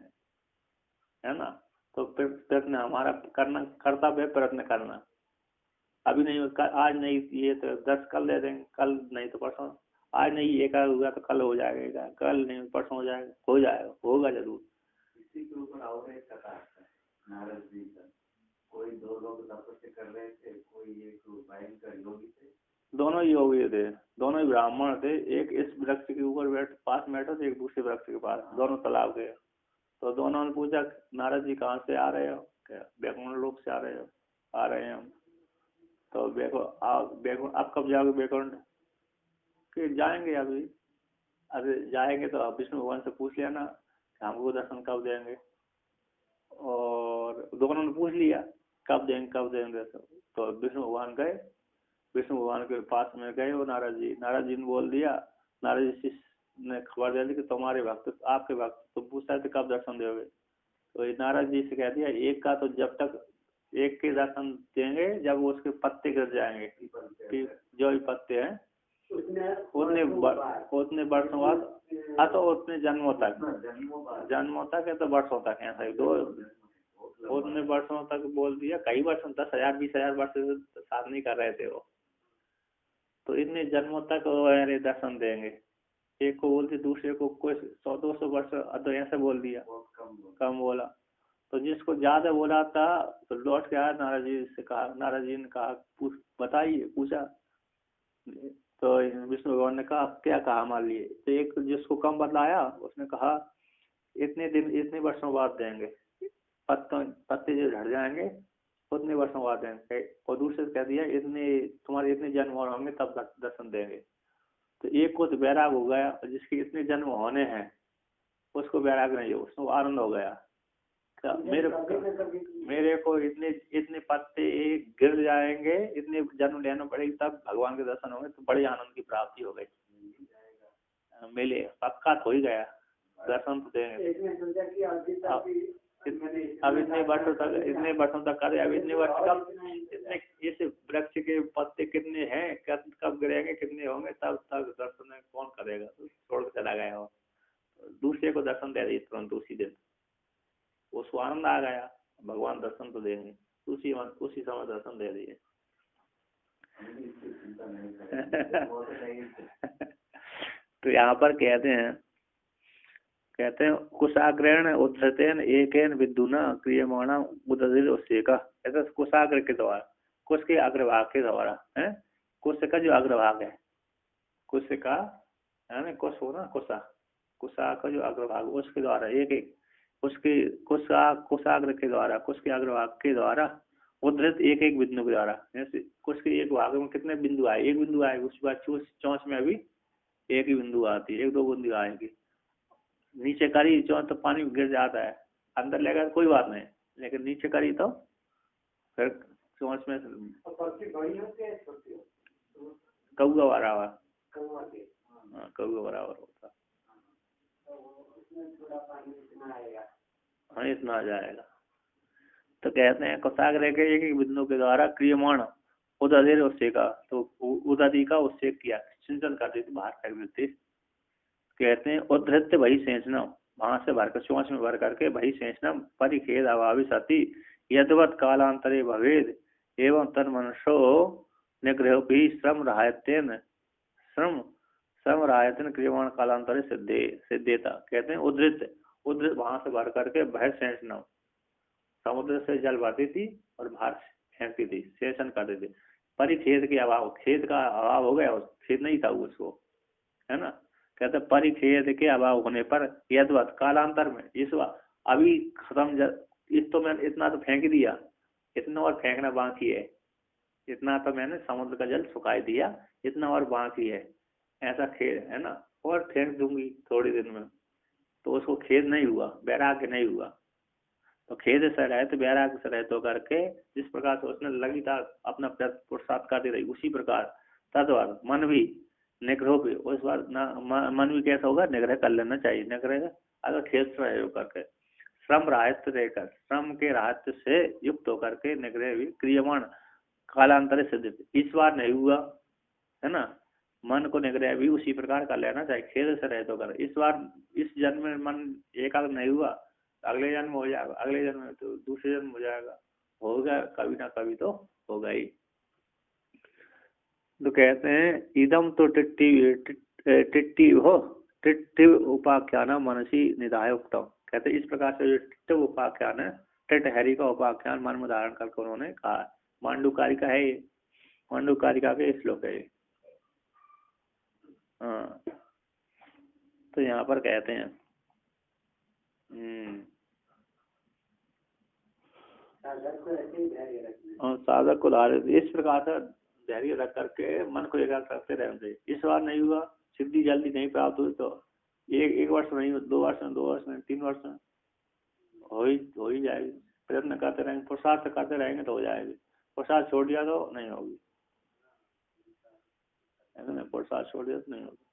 है ना। तो प्रयत्न हमारा करना, कर्तव्य है प्रयत्न करना। अभी नहीं, आज नहीं ये तो 10 कल दे देंगे, कल नहीं तो परसों, आज नहीं एक आध हुआ तो कल हो जाएगा, कल नहीं परसों हो जाएगा, हो जाएगा, होगा जरूर। इसी के ऊपर और एक कथा आता है नारद जी का। कोई दो लोग तपस्या कर रहे थे, कोई एक भयंकर योगी थे, दोनों ही योगी थे, दोनों ही ब्राह्मण थे, एक इस वृक्ष के ऊपर पास बैठा था, एक दूसरे वृक्ष के पास, दोनों तालाब गए। तो दोनों ने पूछा नारद जी कहाँ से आ रहे हो, क्या बैकुंठ लोक से आ रहे हो, आ रहे हैं हम। तो बैकुंठ आप कब जाओगे बैकुंठ, कि जाएंगे अभी, अरे जाएंगे तो विष्णु भगवान से पूछ लेना कि हमको दर्शन कब देंगे। और दोनों ने पूछ लिया कब देंगे कब देंगे। तो विष्णु भगवान गए, विष्णु भगवान के पास में गए वो नारद जी ने बोल दिया, नारद जी ने खबर दे दी कि तुम्हारे भक्त, आपके भक्त तो पूछ रहे थे कब दर्शन दोगे। तो नारद जी से कह दिया एक का तो जब तक एक के दर्शन देंगे जब वो उसके पत्ते गिर जाएंगे, कि जो भी पत्ते हैं उतने वर्षों बाद, हाँ तो उतने जन्मों तक है, तो वर्षों तक ऐसा ही दो उतने वर्षों तक बोल दिया, कई वर्षों 10,000 20,000 वर्ष से साधना कर रहे थे वो, तो इतने जन्मों तक वो दर्शन देंगे। एक को बोलते दूसरे को कोई 100-200 वर्ष, तो ऐसे बोल दिया, कम बोला। तो जिसको ज्यादा बोला था तो लौट के आया, नारद जी से कहा, नारद जी ने कहा बताइए, पूछा। तो विष्णु भगवान ने कहा क्या कहा हमारे लिए। तो एक जिसको कम बतलाया उसने कहा इतने दिन इतने वर्षों बाद देंगे, पत्ते जो झड़ जाएंगे उतने वर्षों बाद देंगे। और दूसरे कह दिया तुम्हारे इतने जन्म और होंगे तब दर्शन देंगे। तो एक को तो वैराग हो गया, और जिसके इतने जन्म होने हैं उसको वैराग नहीं हो, उसको आनंद हो गया। मेरे को इतने इतने पत्ते गिर जाएंगे, इतने जन्म लेना पड़ेगी तब भगवान के दर्शन होंगे, तो बड़े आनंद की प्राप्ति हो गई, मिले पक्का तो ही गया, दर्शन तो देंगे। अब इतने वर्षों तक करे, अब इतने वर्ष कब, इतने इस वृक्ष के पत्ते कितने हैं, कब गिरेंगे, कितने होंगे, तब तक दर्शन कौन करेगा, तो छोड़ के चला गया वो। दूसरे को दर्शन दे दी तुरंत उसी दिन, उसको आनंद आ गया, भगवान दर्शन तो देंगे, उसी समय दर्शन दे दिए। तो यहाँ पर कहते हैं कुशाग्रेण उद्धृतेन एकेन विद्युना क्रियमाणा उदधिर उस्येका। ऐसा कुशाग्र के द्वारा, कुश के अग्रभाग के द्वारा है, कुश का जो अग्रभाग है, कुश का है ना, कुश हो ना, कुशा का जो अग्रभाग उसके द्वारा एक उसके कुशाग्र के द्वारा, कुश के अग्रभाग के द्वारा उद्धृत एक बिंदु के द्वारा। जैसे कुश के एक भाग में कितने बिंदु आए, एक बिंदु आए, उसके बाद चोंच में अभी एक ही बिंदु आती है, 1-2 बिंदु आएगी। नीचे करी चोंच तो पानी गिर जाता है, अंदर लेगा तो कोई बात नहीं, लेकिन नीचे करी तो फिर चोंच में कौआ बराबर, कौआ बराबर होता, हाँ इतना आ जाएगा। तो कहते हैं कुशाग्र के एक बिंदु के द्वारा क्रियमाण उदधिर उस्येका, तो उदधि का उस्सेक किया, सिंचन कर देते, बाहर फेंक देते। कहते हैं उद्धृत्य वही सेचना, वहां से भरकर चोंच में भर करके वही सेचना परिखेद अभावी सती यदवत कालांतरे भवेद एवं तन मनुष्यो निग्रह भी श्रम रायतन क्रियमाण कालांतरे सिद्धेता। कहते हैं उद्धृत वहां से भर करके भय सेचना, समुद्र से जल भरती थी और बाहर फेंकती थी, सेचन करती थी। परिखेद के अभाव, खेद का अभाव हो गया, खेद नहीं था उसको, है ना। कहते परिखेद के अभाव होने पर यदवत कालांतर में, इस अभी खत्म, इस तो मैंने इतना तो फेंक दिया, इतना और फेंकना बाकी है, इतना तो मैंने समुद्र का जल सुखाई दिया, इतना और बाकी है, ऐसा खेद है ना, और फेंक दूंगी थोड़ी दिन में, तो उसको खेद नहीं हुआ, वैराग्य नहीं हुआ। तो खेद से रहे तो वैराग्य से रहे तो करके जिस प्रकार से उसने लगी था अपना पुरुषार्थ करती रही, उसी प्रकार तद्वार मन भी निग्रह भी, उस बार मन भी कैसा होगा, निग्रह कर लेना चाहिए। निग्रह अगर खेद से रहे करके श्रम राहित्य रहकर, श्रम के राहित्य से युक्त होकर के निग्रह भी क्रियमाण कालांतर सिद्ध, इस बार नहीं हुआ है ना, मन को निग्रह भी उसी प्रकार कर लेना चाहिए, खेद से रहे तो कर। इस बार इस जन्म में मन एकाग्र नहीं हुआ, अगले जन्म हो जाएगा, अगले जन्म में तो दूसरे जन्म हो जाएगा, होगा कभी ना कभी तो होगा ही। तो कहते हैं इदम तो टिट्टी हो टिट्टिव उपाख्यान मनसी निधाय उक्तम। कहते हैं इस प्रकार से जो टिट्टिव उपाख्यान है, टिट हरि का उपाख्यान मन में धारण करके उन्होंने कहा। मांडुकारिका है ये, मांडुकारिका के श्लोक है ये। हाँ, तो यहाँ पर कहते हैं और साधक को धारे इस प्रकार से धैर्य रख करके मन को एकाग्र करते रहना चाहिए। इस बार नहीं हुआ, सिद्धि जल्दी नहीं प्राप्त हुई तो एक वर्ष नहीं, 2 वर्ष में, 2 वर्ष में, 3 वर्ष में हो ही जाएगी। प्रयत्न करते रहेंगे, पुरुषार्थ से करते रहेंगे तो हो जाएगी। पुरुषार्थ छोड़ दिया तो नहीं होगी, पुरुषार्थ छोड़ दिया तो नहीं होगी।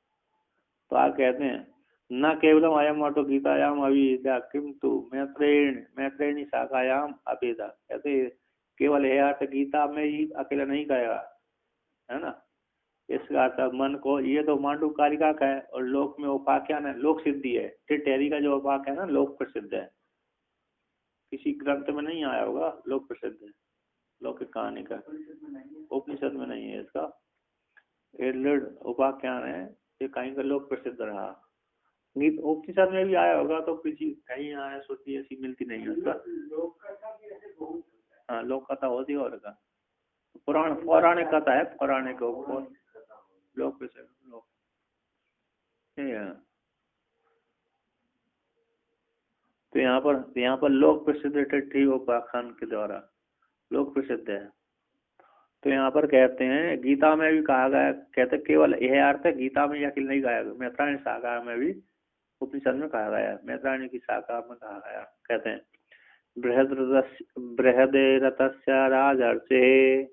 तो आप कहते हैं न केवलम अयम अर्थ गीतायाम अभिधा किंतु मैत्रेयणी शाखायाम अभेदा। कहते केवल यह अर्थ गीता में ही अकेला नहीं कहेगा, है ना। इसका अर्थ मन को, ये तो मांडुकारिका का है और लोक में उपाख्यान है, लोक सिद्धि है। टिटहरी का जो उपाख्यान है लोक प्रसिद्ध है, किसी ग्रंथ में नहीं आया होगा, लोक प्रसिद्ध है, लौकिक कहानी का, उपनिषद में नहीं है इसका। उपाख्यान है ये, कहीं का लोक प्रसिद्ध रहा। गीत उपनिषद में भी आया होगा तो किसी कहीं आया, श्रुति ऐसी मिलती नहीं है उसका। हाँ, लोक कथा होती है और का पौराणिक कथा है, पौराणिक लोक प्रसिद्ध लोक। तो यहाँ पर लोक प्रसिद्ध टिट्ठी उपाख्यान के द्वारा लोक प्रसिद्ध है। तो यहाँ पर कहते हैं गीता में भी कहा गया, कहते केवल यह अर्थ है गीता में अकेले नहीं कहा गया, मैत्रायणी शाखा में भी उपनिषद में कहा गया, मैत्रायणी की शाखा में कहा गया। कहते हैं बृहदेरतस्य राजर्षे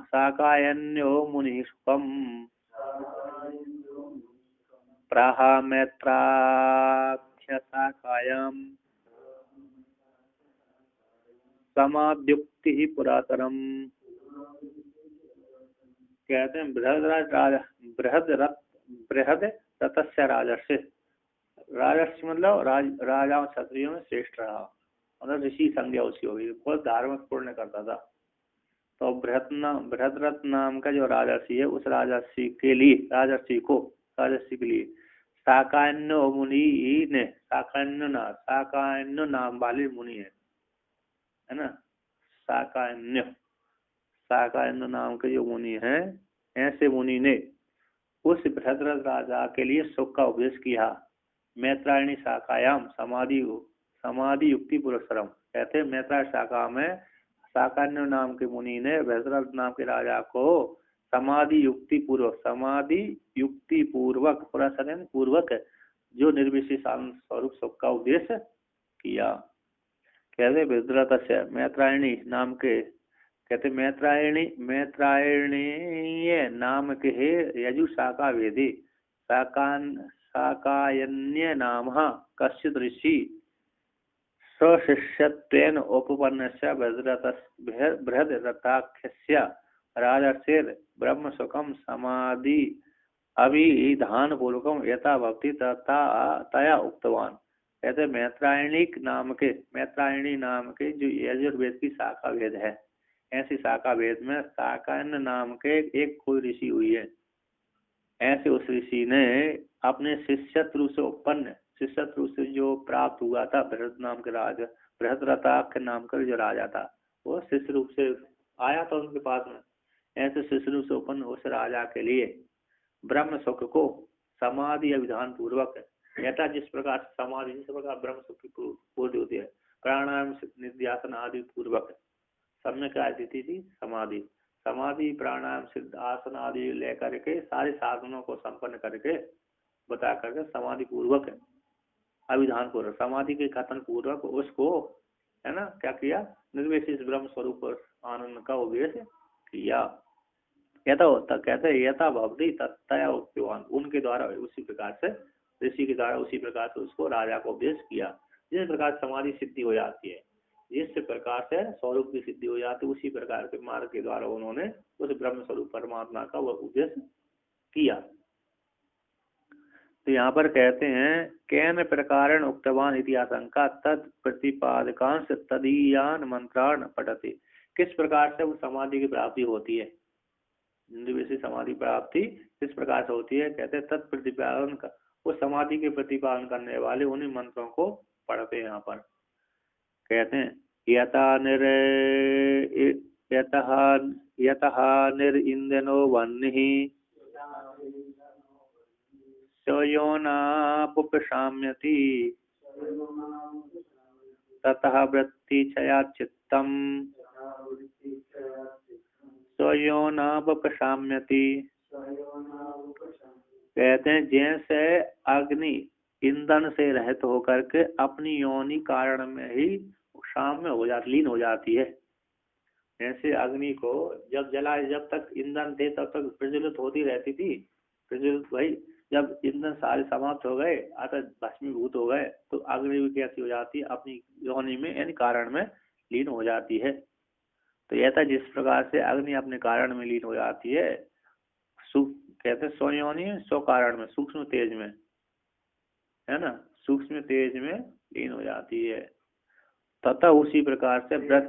शाकायन्यो मुनिष्कम् प्राह मैत्राख्य शाखायाम समाद्युक्ति ही पुरातनम। कहते हैं बृहद रथस्य राजर्षि, राजर्षि मतलब राजा क्षत्रियों में श्रेष्ठ रहा, मतलब ऋषि संज्ञा उसकी होगी, बहुत धार्मिक पुण्य करता था। तो बृहद्रथ नाम का जो राजर्षि है, उस राजर्षि के लिए शाकान्य मुनि ने, शाकान्य नाम वाले मुनि है ना, शाकान्य नाम के जो मुनि हैं, ऐसे मुनि ने उस बृहद्रथ राजा के लिए सुख का उपदेश किया। मैत्रायणी शाखायाम समाधि युक्ति पुरस्सरम। कहते हैं मैत्रायणी शाखा में शाकान्य नाम के मुनि ने बृहद्रथ नाम के राजा को समाधि युक्ति पूर्वक पुरस्सरन पूर्वक जो निर्विशेष स्वरूप सुख का उपदेश किया। कहते बृहद्रथ से मैत्रायणी नाम के, कहते मैत्रायणीय नाम के यजु शाखा वेदी शाकायन्य नाम कश्चित् ऋषि स्वशिष्यत्वेन उपपन्नस्य बृहद्रथाख्यस्य राजर्षेर् ब्रह्म सुखम समाधि अभिधान पूर्वकम यथा भक्ति तया उक्तवान। कहते मैत्रायणी नाम के जो यजुर्वेद की शाखा वेद है, ऐसी शाखा वेद में शाकायन नाम के एक कोई ऋषि हुई है। ऐसे उस ऋषि ने अपने शिष्यत्व से जो प्राप्त हुआ था, बृहद्रथाख्य नाम का जो राजा था, वो शिष्य रूप से आया था उनके पास में। ऐसे शिष्य रूप से उपन्न उस राजा के लिए ब्रह्म सुख को समाधि अभिधान पूर्वक, यथा जिस प्रकार समाधि, जिस प्रकार ब्रह्म सुख की पूर्ति होती है, प्राणायाम निध्यासन आदि पूर्वक सम्यक आदिति थी समाधि प्राणायाम सिद्ध आसन आदि लेकर के सारे साधनों को संपन्न करके बता करके समाधि पूर्वक अभिधान पूर्वक समाधि के कथन पूर्वक उसको, है ना, क्या किया, निर्विशेष ब्रह्म स्वरूप आनंद का उपदेश किया। कहते यथा भक्ति तया उक्तवान, उनके द्वारा उसी प्रकार से, ऋषि के द्वारा उसी प्रकार से उसको राजा को उपदेश किया। जिस प्रकार समाधि सिद्धि हो जाती है, जिस प्रकार से स्वरूप की सिद्धि हो जाती है, उसी प्रकार के मार्ग के द्वारा उन्होंने उस ब्रह्म स्वरूप परमात्मा का वह उपदेश किया। तो यहाँ पर कहते हैं केन प्रकारेण उक्तवान इतिहासंका तत् प्रतिपादकांश तदीयान मंत्रान पठति। किस प्रकार से वो समाधि की प्राप्ति होती है, इंद्रिय विषय समाधि प्राप्ति किस प्रकार से होती है। कहते हैं तत्प्रतिपादन का, वो समाधि के प्रतिपादन करने वाले उन्हीं मंत्रों को पढ़ते हैं। यहाँ पर कहते हैं यतः निरिंदनो वह्निः स्वयोनापुपशाम्यति ततः वृत्तिक्षया चित्तम् स्वयोनापुपशाम्यति। कहते हैं जैसे अग्नि ईंधन से रहित होकर के अपनी योनि कारण में ही शाम में हो जाती, लीन हो जाती है। ऐसे अग्नि को जब जलाए, जब तक ईंधन थे तब तक प्रज्वलित होती रहती थी, प्रज्वलित भाई जब ईंधन सारे समाप्त हो गए, अतः भस्मीभूत हो गए, तो अग्नि भी कैसी हो जाती है, अपनी योनि में यानी कारण में लीन हो जाती है। तो ऐसा जिस प्रकार से अग्नि अपने कारण में लीन हो जाती है, कहते हैं सो योनि सो कारण में, सूक्ष्म तेज में, है ना, सूक्ष्म तेज में लीन हो जाती है। तथा उसी प्रकार से व्रत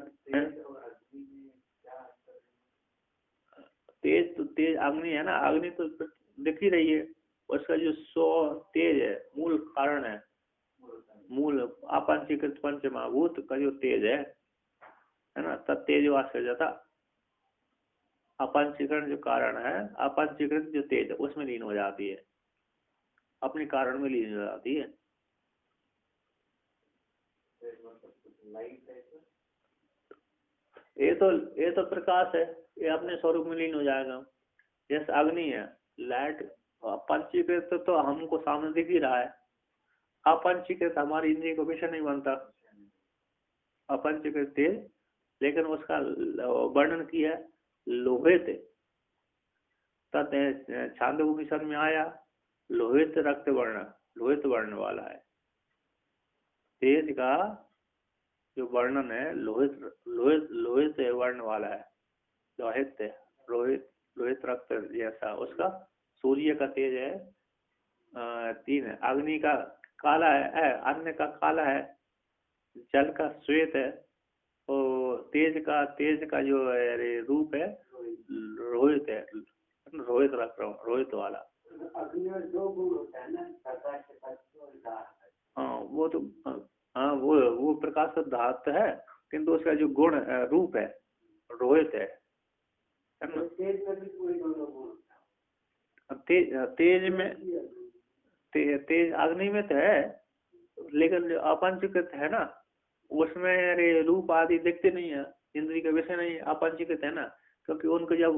तेज, तो तेज अग्नि है ना, अग्नि तो दिख ही रही है, उसका जो सो तेज है, मूल कारण है, मूल अपंचीकृत पंचमहाभूत का जो तेज है ना, तत्तेज वास्य जाता, अपंचीकरण जो कारण है, अपंचीकृत जो तेज है उसमें लीन हो जाती है, अपने कारण में लीन हो जाती है। ये तो प्रकाश है, ये अपने स्वरूप में लीन हो जाएगा। जैसे अग्नि है, लाइट पंचीकृत तो हमको सामने दिख ही रहा है, अपंचीकृत हमारी इंद्रिय को विषय नहीं बनता, अपंचीकृत तेज, लेकिन उसका वर्णन किया लोहित, छांदोपनिषद में आया लोहित रक्त वर्ण, लोहित वर्ण वाला है तेज का जो वर्णन है, लोहित लोहित लोहित वर्ण वाला है, लोहित रोहित लोहित रक्त जैसा, उसका सूर्य का तेज है 3 है, अग्नि का काला है, अन्य का काला है, जल का श्वेत है, और तेज का जो है रूप है रोहित है, रोहित रख रहा हूँ, रोहित वाला। अग्नि में 2 गुण होता है ना, प्रकाश हाँ वो तो, हाँ वो प्रकाश का धातु है, किंतु उसका जो गुण रूप है रोहित है ना। तेज में तेज अग्नि में तो है, लेकिन जो अपंचीकृत है ना, उसमें रूप आदि दिखते नहीं है, इंद्रिय का विषय नहीं, अपंचीकृत है ना, क्योंकि उनको जब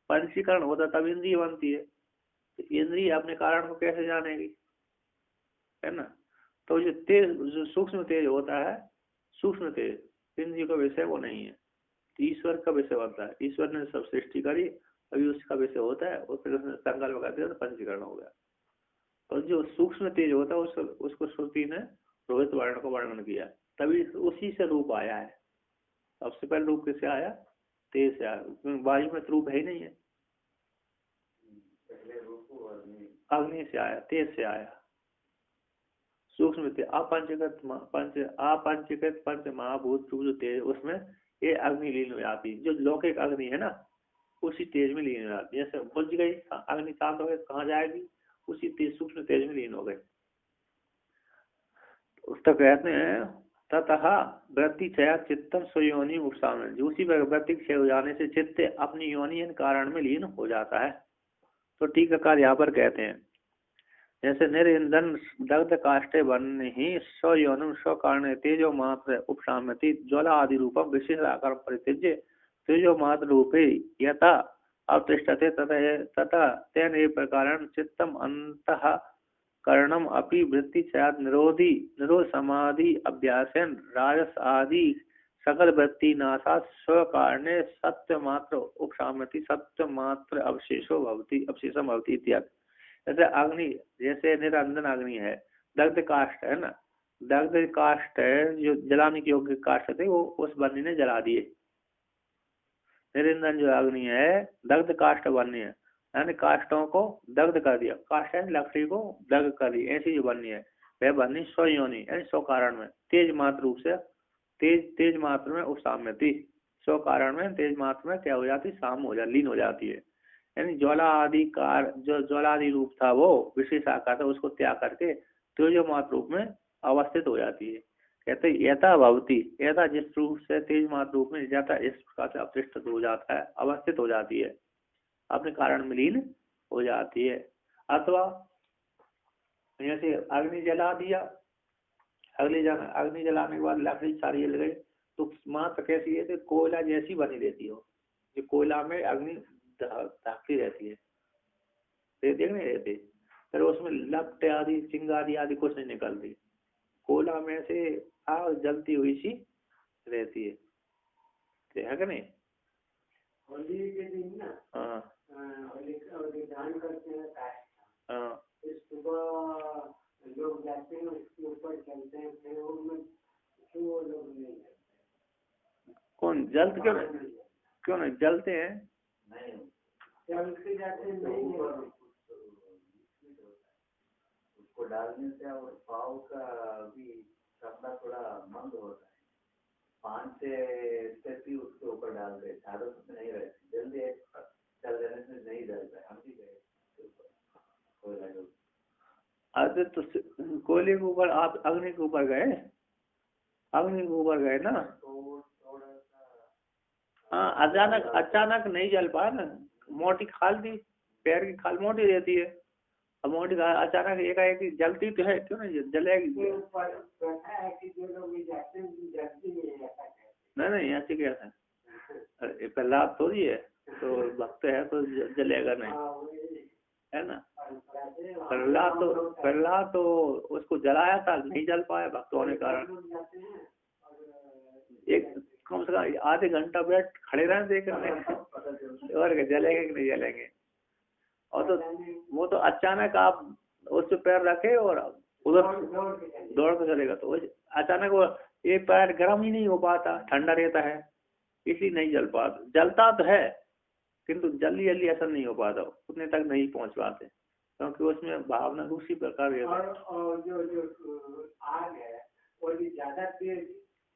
पंचीकरण होता तब इंद्रिय बनती है, तो इंद्रिय अपने कारण को कैसे जानेगी, है ना। तो जो तेज, जो सूक्ष्म तेज होता है, सूक्ष्म तेज इंद्रिय का विषय वो नहीं है, ईश्वर का विषय बनता है, ईश्वर ने सब सृष्टि करी, अभी उसका विषय होता है, और फिर उसने संकल्प कर दिया तो पंचीकरण हो गया। और जो सूक्ष्म तेज होता है उसको श्रुति ने रोहित वर्ण को वर्णन किया, तभी उसी से रूप आया है। सबसे पहले रूप किससे आया, तेज से आया, वायु में तो रूप है ही नहीं है, अग्नि से आया, तेज से आया, सूक्ष्म तेज, अपंचीकृत पंच महाभूत जो तेज, उसमें ये अग्नि लीन हो जाती, जो लौकिक अग्नि है ना उसी तेज में लीन हो जाती है। जैसे बुझ गई अग्नि, शांत हो गई, कहाँ जाएगी, उसी तेज सूक्ष्म तेज में लीन हो गई। उसका कहते हैं ततः वृत्ति क्षया चित्तम स्वयोनि उपसाम, जो उसी वृत्ति क्षय हो जाने से चित्त अपनी योनि कारण में लीन हो जाता है। तो टीकाकार यहाँ पर कहते हैं जैसे निरंजन दग्ध काष्ठे बन ही स्वयोनम स्व कारण तेजो मात्र उपशाम्यति ज्वाला आदि रूपम विशेष आकार परित्यज्य तेजो मात्र रूपे यथा अवतिष्ठते तथा तेन एक प्रकार चित्तम अंतः करणम अपि वृत्ति क्षयाद निरोध समाधि अभ्यासेन राजस आदि सकल वृत्ति नाशात स्व कारणे सत्य मात्र उपशाम्यति सत्य मात्र अवशेषम भवति इत्यादि। जैसे अग्नि, जैसे निरंजन अग्नि है, दग्ध काष्ठ है ना, दग्ध काष्ठ है जो जलाने के योग्य काष्ठ थे, वो उस बन्नी ने जला दिए। निरंजन जो अग्नि है दग्ध काष्ठ बन्नी है, यानी काष्ठों को दग्ध कर दिया, काष्ठ है लकड़ी को दग्ध कर दी, ऐसी जो बन्नी है वह बन्नी स्वयोनि यानी स्व कारण में तेज मात्र रूप से तेज मात्र में उपसाम्यति स्व कारण में तेज मात्र में क्या हो जाती है, साम हो जाती, लीन हो जाती है। यानी ज्वाला आदि कार जो ज्वाला आदि रूप था वो विशेष आकार था, उसको त्याग करके तेज मात्र रूप में अवस्थित हो जाती है। कहते यथा भवती, यथा जिस रूप से तेज मात्र रूप में यथा इस प्रकार से अपृष्ट हो जाता है, अवस्थित हो जाती है, अपने कारण में लीन हो जाती है। अथवा जैसे अग्नि जला दिया, अग्नि जलाने के बाद लकड़ी सारी जल गई, तो मात्र कैसी है, कोयला जैसी बनी रहती हो, जो कोयला में अग्नि ढकती रहती है, देख नहीं रहती, फिर उसमें लपटे आदि चिंगारी आदि कुछ नहीं निकलती, कोयला में से आग जलती हुई सी रहती है कि नहीं। होली के दिन ना, हाँ होली दान करते हैं काष्ठ, हाँ सुबह लोग जाते हैं उसके ऊपर चलते हैं, फिर उनमें क्यों लोग नहीं जाते? कौन जलते क्यों नहीं जलते हैं? नहीं चलते जाते हैं, नहीं उसको डालने से और पाव का भी कपड़ा थोड़ा मंद होता है, 5 स्टेप ही उसके ऊपर डाल दे, चारों से नहीं रहती, जल्दी चल जाने से नहीं जलता है। हम भी गए अरे तो कोयले के ऊपर आप अग्नि के ऊपर गए, अग्नि के ऊपर गए ना, हाँ अचानक नहीं जल पाया ना, मोटी खाल थी, पैर की खाल मोटी रहती है, अब मोटी अचानक एकाएक जलती तो है, क्यों नहीं जलेगी? नहीं ऐसे क्या है, प्रहलाद थोड़ी है, तो भक्त है तो जलेगा नहीं, है ना। प्रहलाद तो उसको जलाया था, नहीं जल पाया भक्त होने के कारण, एक कम से कम आधे घंटा बैठ खड़े रहे देखने और जलेंगे कि नहीं जलेंगे। और तो वो तो अचानक आप उस पे पैर रखे और उधर दौड़ कर चलेगा, तो अचानक वो एक पैर गर्म ही नहीं हो पाता, ठंडा रहता है, इसलिए नहीं जल पाता। जलता तो है किंतु जल्दी जल्दी असर नहीं हो पाता, उतने तक नहीं पहुंच पाते, क्योंकि उसमें भावना दूसरी प्रकार है। और जो आग है वो भी ज्यादा तेज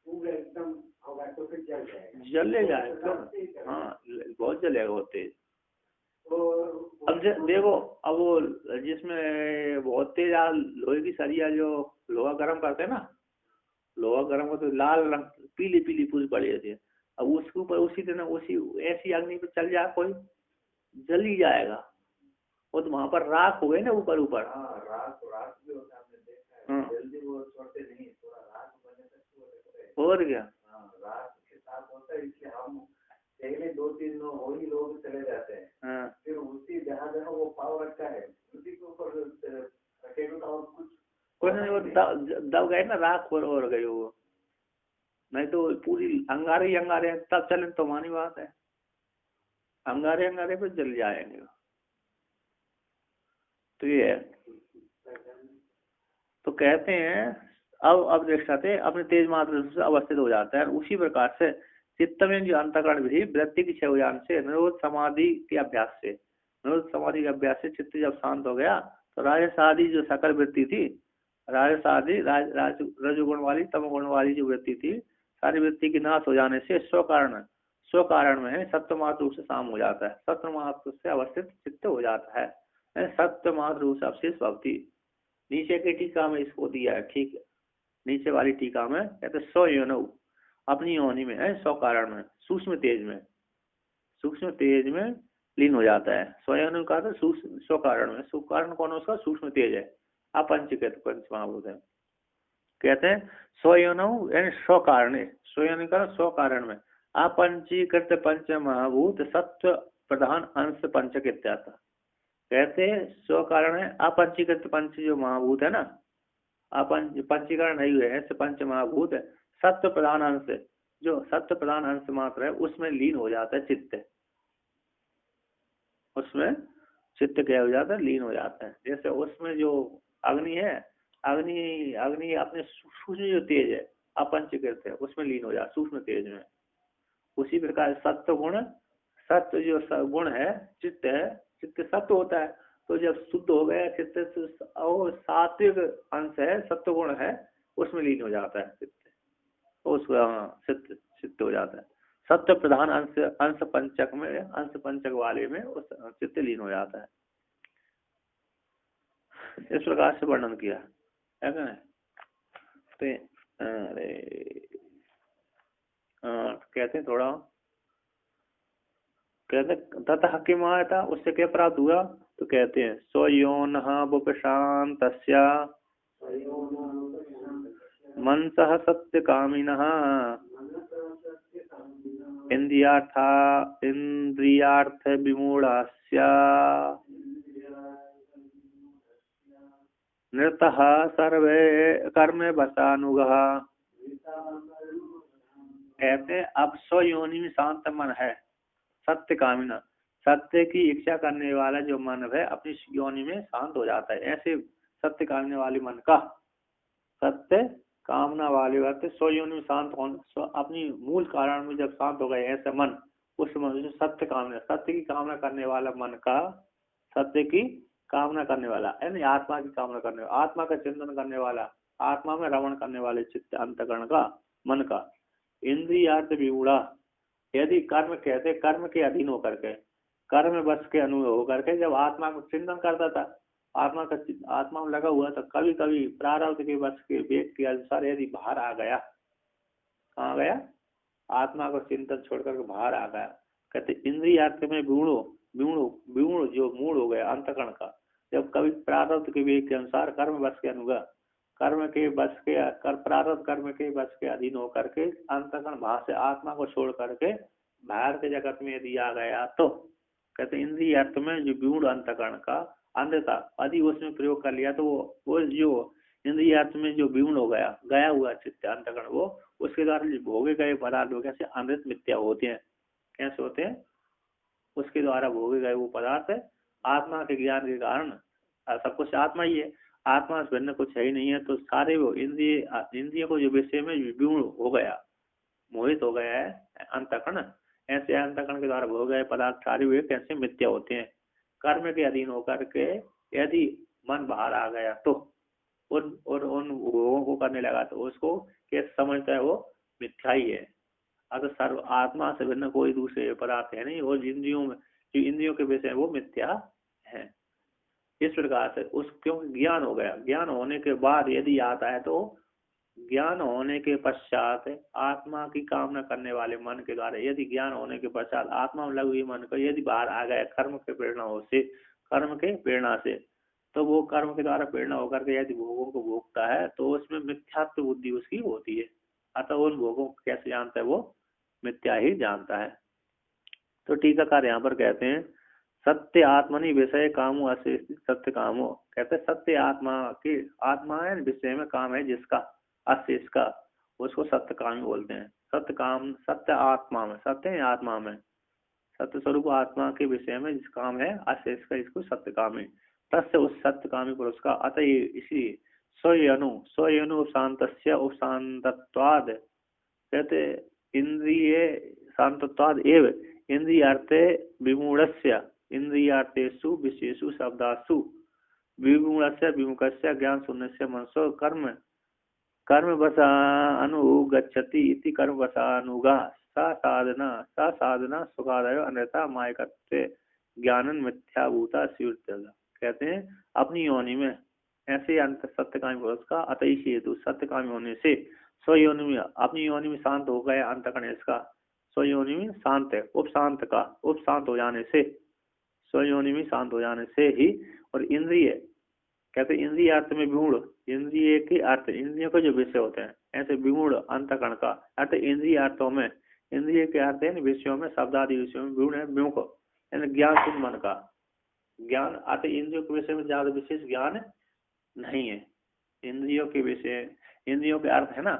एकदम होगा तो फिर जल जाएगा, जलेगा क्यों, हाँ बहुत जलेगा वो तेज। अब देखो, अब वो जिसमें बहुत तेज लोहे की सरिया, जो लोहा गर्म करते हैं ना, लोहा गर्म हो तो लाल रंग पीली पीली पूरी पड़ी रहती है, अब उसके ऊपर उसी दिन उसी ऐसी अग्नि पे चल जाए कोई, जल ही जाएगा वो, तो वहां पर राख हो गई ना ऊपर ऊपर। राख भी होता है, जल्दी वो छोड़ते नहीं, थोड़ा राख बनने तक और क्या, राख के साथ होता है, इसलिए हम पहले 2-3 वही लोग चले जाते हैं, फिर उसी जहाँ जहाँ वो पाव रखता है उसी के ऊपर रखेगा, और कुछ दब गए ना, राख और गई वो, नहीं तो पूरी अंगारे अंगारे तब चले तो मानी बात है, अंगारे अंगारे पे जल जाएंगे। तो ये है, तो कहते हैं अब देखते अपने तेज मात्र से अवस्थित हो जाता है। उसी प्रकार से चित्त में जो अंतःकरण विधि वृत्ति की क्षय ज्ञान से निरोध समाधि के अभ्यास से, निरोध समाधि के अभ्यास से चित्त जब शांत हो गया, तो राजस आदि जो सकल वृत्ति थी, राजस आदि रजोगुण वाली तमोगुण वाली जो वृत्ति थी, सारी वृत्ति की नाश हो जाने से स्व कारण में सत्य मात्र रूप से शाम हो जाता है, सत्य मात्र से अवस्थित चित्त हो जाता है, सत्य मात्र रूप से अवशेष भक्ति। नीचे की टीका में इसको दिया है, ठीक है, नीचे वाली टीका में कहते स्व योनौ, अपनी योनि में है, स्व कारण में सूक्ष्म तेज में लीन हो जाता है। स्वयं का तो स्व कारण में, स्व कारण कौन है उसका, सूक्ष्म तेज है, अपंचीकृत पंच महाभूत है। कहते हैं स्वयनौ यानी स्व कारण, स्वयं का स्व कारण में अपंचीकृत पंच महाभूत सत्व प्रधान अंश पंचक इत्यादि। कहते हैं स्व कारण है अपंचीकृत पंच जो महाभूत है ना, पंचीकरण नहीं हुए ऐसे पंच महाभूत है, सत्व प्रधान अंश, जो सत्व प्रधान अंश मात्र है उसमें लीन हो जाता है चित्त, उसमें चित्त क्या हो जाता है, लीन हो जाता है। जैसे उसमें जो अग्नि है, अग्नि अपने सूक्ष्म जो तेज है अपंचीकृत है उसमें लीन हो जाता है, सूक्ष्म तेज में। उसी प्रकार सत्व गुण, सत्व जो गुण है चित्त है, चित्त सत्व होता है, तो जब शुद्ध हो गया चित्त और सात्विक अंश है सत्व गुण है उसमें लीन हो जाता है चित्त, उसका चित्त हो जाता है। सत्य प्रधान अंश अंश पंचक में, अंश पंचक वाले में उस चित्त लीन हो जाता है। इस प्रकार से वर्णन किया है क्या? तो अरे कहते हैं थोड़ा, कहते ततः किम आया, उससे क्या प्राप्त हुआ? तो कहते हैं स्वयोन बुपशांत मनसः सत्य कामिनः इंद्रियार्थ विमूढ़स्य नृतः सर्वे कर्म बसानुगः। कहते हैं अब स्वयोनि में शांत मन है, सत्य कामिना, सत्य की इच्छा करने वाला जो मन है अपनी योनि में शांत हो जाता है। ऐसे सत्य कामने वाले मन का, सत्य कामना वाले वक्त स्वयोनि में शांत होने, अपनी मूल कारण में जब शांत हो गए ऐसे मन, उस मन से सत्य कामना, सत्य की कामना करने वाला मन का, सत्य की कामना करने वाला यानी आत्मा की कामना करने वाला, आत्मा का चिंतन करने वाला, आत्मा में रमण करने वाले चित्त अंतकरण का, मन का इंद्रियार्थ विमूढ़ा, यदि कर्म कहते कर्म के अधीन होकर के, कर्म बस के अनु होकर के जब आत्मा को चिंतन करता था, आत्मा का आत्मा में लगा हुआ था, कभी कभी प्रारब्ध के बस के वेग के अनुसार यदि बाहर आ गया, कहाँ गया? आत्मा को चिंतन छोड़कर बाहर आ गया। कहते इंद्रियार्थ में विमूढ़ विमूढ़ जो मूड हो गया अंतकरण का, जब कभी प्रारब्ध के वेग के अनुसार कर्म बस के अनुगा, कर्म के बस के प्रारब्ध कर्म के बस के अधीन होकर के अंतकरण भाव से आत्मा को छोड़ करके बाहर के जगत में यदि आ गया, तो कहते इंद्रिय अर्थ में जो विमूढ़ अंतकरण का अंधता आदि उसमें प्रयोग कर लिया, तो वो जो इंद्रिय अर्थ में जो विमूढ़ हो गया, गया हुआ चित्त अंतकरण, वो उसके द्वारा जो भोगे गए पदार्थ कैसे अमृत मिथ्या होते हैं, कैसे होते हैं? उसके द्वारा भोगे गए वो पदार्थ आत्मा के ज्ञान के कारण, सब कुछ आत्मा ही है, आत्मा से भिन्न कुछ है ही नहीं है, तो सारे वो इंद्रिय को जो विषय में विमूढ़ हो गया, मोहित हो गया है अंतकरण, ऐसे अंतकरण के द्वारा भोग गए पदार्थ सारे वे कैसे मिथ्या होते हैं। कर्म के अधीन होकर के यदि मन बाहर आ गया तो उन भोगों को करने लगा, तो उसको कैसे समझता है? वो मिथ्या ही है। अगर सर्व आत्मा से भिन्न कोई दूसरे पदार्थ है नहीं, और इंद्रियों में जो इंद्रियों के विषय वो मिथ्या है। इस प्रकार से उस क्योंकि ज्ञान हो गया, ज्ञान होने के बाद यदि आता है, तो ज्ञान होने के पश्चात आत्मा की कामना करने वाले मन के द्वारा यदि ज्ञान होने के पश्चात आत्मा में लगी हुई मन को यदि बाहर आ गया कर्म के प्रेरणा से, कर्म के प्रेरणा से, तो वो कर्म के द्वारा प्रेरणा होकर के यदि भोगों को भोगता है, तो उसमें मिथ्यात्व बुद्धि उसकी होती है। अतः उन भोगों को कैसे जानता है? वो मिथ्या ही जानता है। तो टीकाकार यहाँ पर कहते हैं सत्य आत्मनि विषय कामो अशेष सत्य कामो, कहते सत्य आत्मा के, आत्मा है विषय में काम है जिसका, अशेष का, उसको सत्य काम बोलते हैं। सत्य काम, सत्य आत्मा में, सत्य है आत्मा में, सत्य स्वरूप आत्मा के विषय में जिस काम है अशेष का, इसको सत्य काम है। तस्य उस सत्य कामी पुरुष का अतः इसी स्वयनु उपशांतस्य उपशांतत्वाद, कहते इंद्रिय शांतत्वाद एव इंद्रियार्थे विमूढ़स्य इंद्रियार्थेषु विशेषु शब्दासु विमूढ़स्य विमुखस्य ज्ञान शून्यस्य मनसो कर्म कर्म बसा अनुगच्छति इति कर्म बसानुगा सा साधना सुखादय अन्यथा मायकत्व ज्ञानन मिथ्याभूता स्वीकृत। कहते हैं अपनी योनि में ऐसे अंत सत्यकामी पुरुष का अतः हेतु सत्यकामी होने से स्वयोनि में, अपनी योनि में शांत हो गया अंतकरण इसका, स्वयोनि में शांत है, उपशांत का उपशांत हो जाने से, स्वयोनि में शांत हो जाने से ही, और इंद्रिय कहते इंद्रिय अर्थ में विमूढ़, इंद्रिय के अर्थ इंद्रियों के जो विषय होते हैं, ऐसे विमूढ़ अंतकरण का अर्थ इंद्रिय अर्थों में, इंद्रिय के अर्थ है विषयों में, शब्दादि विषयों में विमूढ़ है, विमुख यानी ज्ञान शुद्ध मन का, ज्ञान अर्थ इंद्रियों के विषय में ज्यादा विशेष ज्ञान नहीं है, इंद्रियों के विषय, इंद्रियों के अर्थ है ना,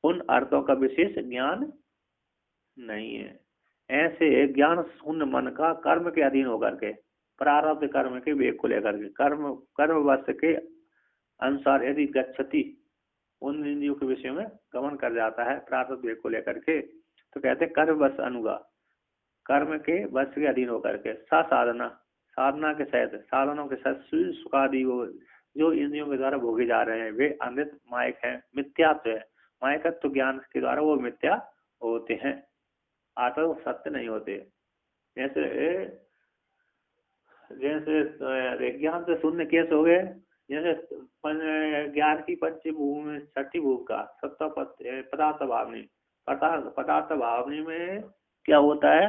उन अर्थों का विशेष ज्ञान नहीं है। ऐसे ज्ञान शून्य मन का कर्म के अधीन होकर के, प्रारब्ध कर्म के वेग को लेकर के, कर्म वश के अनुसार यदि गच्छति, उन इंद्रियों के विषय में गमन कर जाता है प्रारब्ध वेग को लेकर के, तो कहते हैं कर्म वश अनुगा, कर्म के वश के अधीन होकर के, साधना साधना के सहित, साधनों के साथ सुखादि वो जो इंद्रियों के द्वारा भोगे जा रहे हैं वे अमृत मायक है, मिथ्यात्व है, मायकत्व ज्ञान के द्वारा वो मिथ्या होते हैं। आत्मा सत्य नहीं होते। जैसे जैसे विज्ञान से शून्य कैसे हो गए, जैसे ज्ञान की पंचभूमि छठी भूमि का सत्ता पदार्थ भावनी, पदार्थ भावनी में क्या होता है,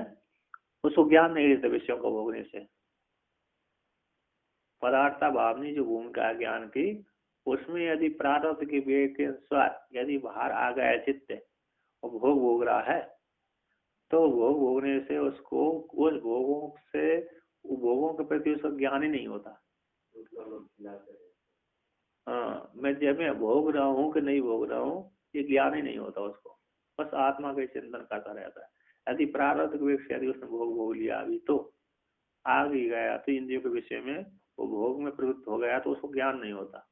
उसको ज्ञान नहीं देते विषयों को भोगने से। पदार्थ भावनी जो भूमिका है ज्ञान की, उसमें यदि प्रारब्ध के वेग के अनुसार यदि बाहर आ गया चित्त और भोग भोग रहा है, तो भोग भोगने से उसको उस भोगों से भोगों के प्रति उसका ज्ञान ही नहीं होता। हाँ, मैं जब मैं भोग रहा हूँ कि नहीं भोग रहा हूँ, ये ज्ञान ही नहीं होता उसको, बस आत्मा का चिंतन करता रहता है। यदि प्रारब्ध के वेग से यदि उसने भोग भोग लिया अभी तो आ भी गया, तो इंद्रियों के विषय में वो भोग में प्रवृत्त हो गया, तो उसको ज्ञान नहीं होता।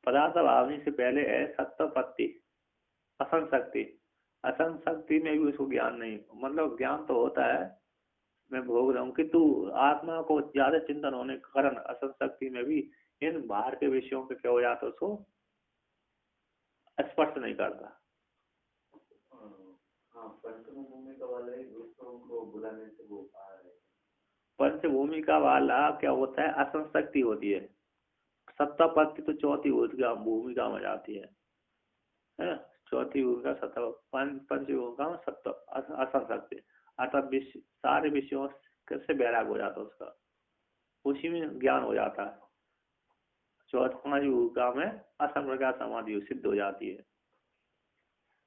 पदार्थ भावनी से पहले है सत्वपत्ति, असंशक्ति। असंशक्ति में भी उसको ज्ञान नहीं, मतलब ज्ञान तो होता है मैं भोग रहा हूँ, किंतु आत्मा को ज्यादा चिंतन होने के कारण असंशक्ति में भी इन बाहर के विषयों के क्या हो जाता है, उसको स्पर्श नहीं करता। पंचभूमिका वाला क्या होता है, असंशक्ति होती है। सत्तापत्ति तो चौथी भूमिका में जाती है, चौथी भूमिका सत्ता, पंचभूमिका में सत्ता असंशक्ति, अर्थात सारे विषयों से बैराग हो जाता है उसका, उसी में ज्ञान हो जाता है। पांच भूमिका में असंप्रज्ञात समाधि सिद्ध हो जाती है।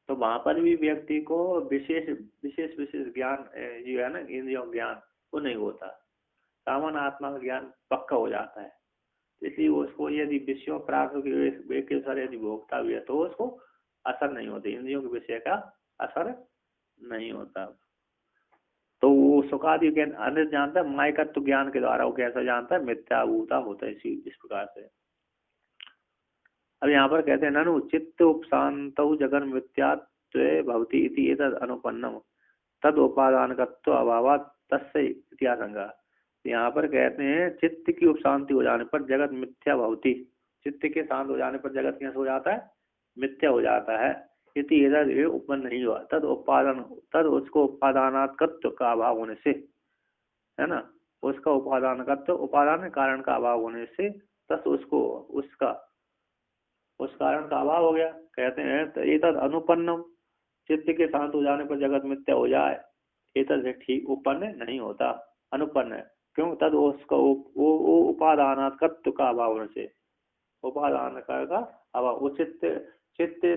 तो वहां पर भी व्यक्ति को विशेष विशेष विशेष ज्ञान जो है ना, इंद्रियों ज्ञान वो नहीं होता, सामान्य आत्मा का ज्ञान पक्का हो जाता है। इसलिए उसको यदि विषयों प्राप्त के अनुसार यदि भोगता भी है तो उसको असर नहीं होता, इंद्रियों के विषय का असर नहीं होता। तो वो सुखादि ज्ञान अन्य जानता है, मायकत्व ज्ञान के द्वारा वो कैसा जानता है, मिथ्याभूता होता है इस प्रकार से। अब यहाँ पर कहते हैं ननु चित्त उपशांत जगन मिथ्यात्व भवति इति एतद् अनुपन्नम तद उपादानकत्व अभावात् तस्य इत्याशंका। यहाँ पर कहते हैं चित्त की उपशांति हो जाने पर जगत मिथ्या भवति, चित्त के शांत हो जाने पर जगत कैसे हो जाता है, मिथ्या हो जाता है। इति एतद् उत्पन्न नहीं हुआ, तद उपादान, तद उसको उपादानकत्व का अभाव होने से, है ना, उसका उपादानकत्व उपादान कारण का अभाव होने से, तस उसको उसका उस कारण का अभाव हो गया। कहते हैं तो एतद् अनुपन्नम, चित्त के शांत हो जाने पर जगत मिथ्या हो जाए, एतद् ठीक उपन्न नहीं होता, अनुपन्न है। क्यों, तद उसका वो उपादानकत्व का अभाव होने से, उपादान का अभाव, वो चित्त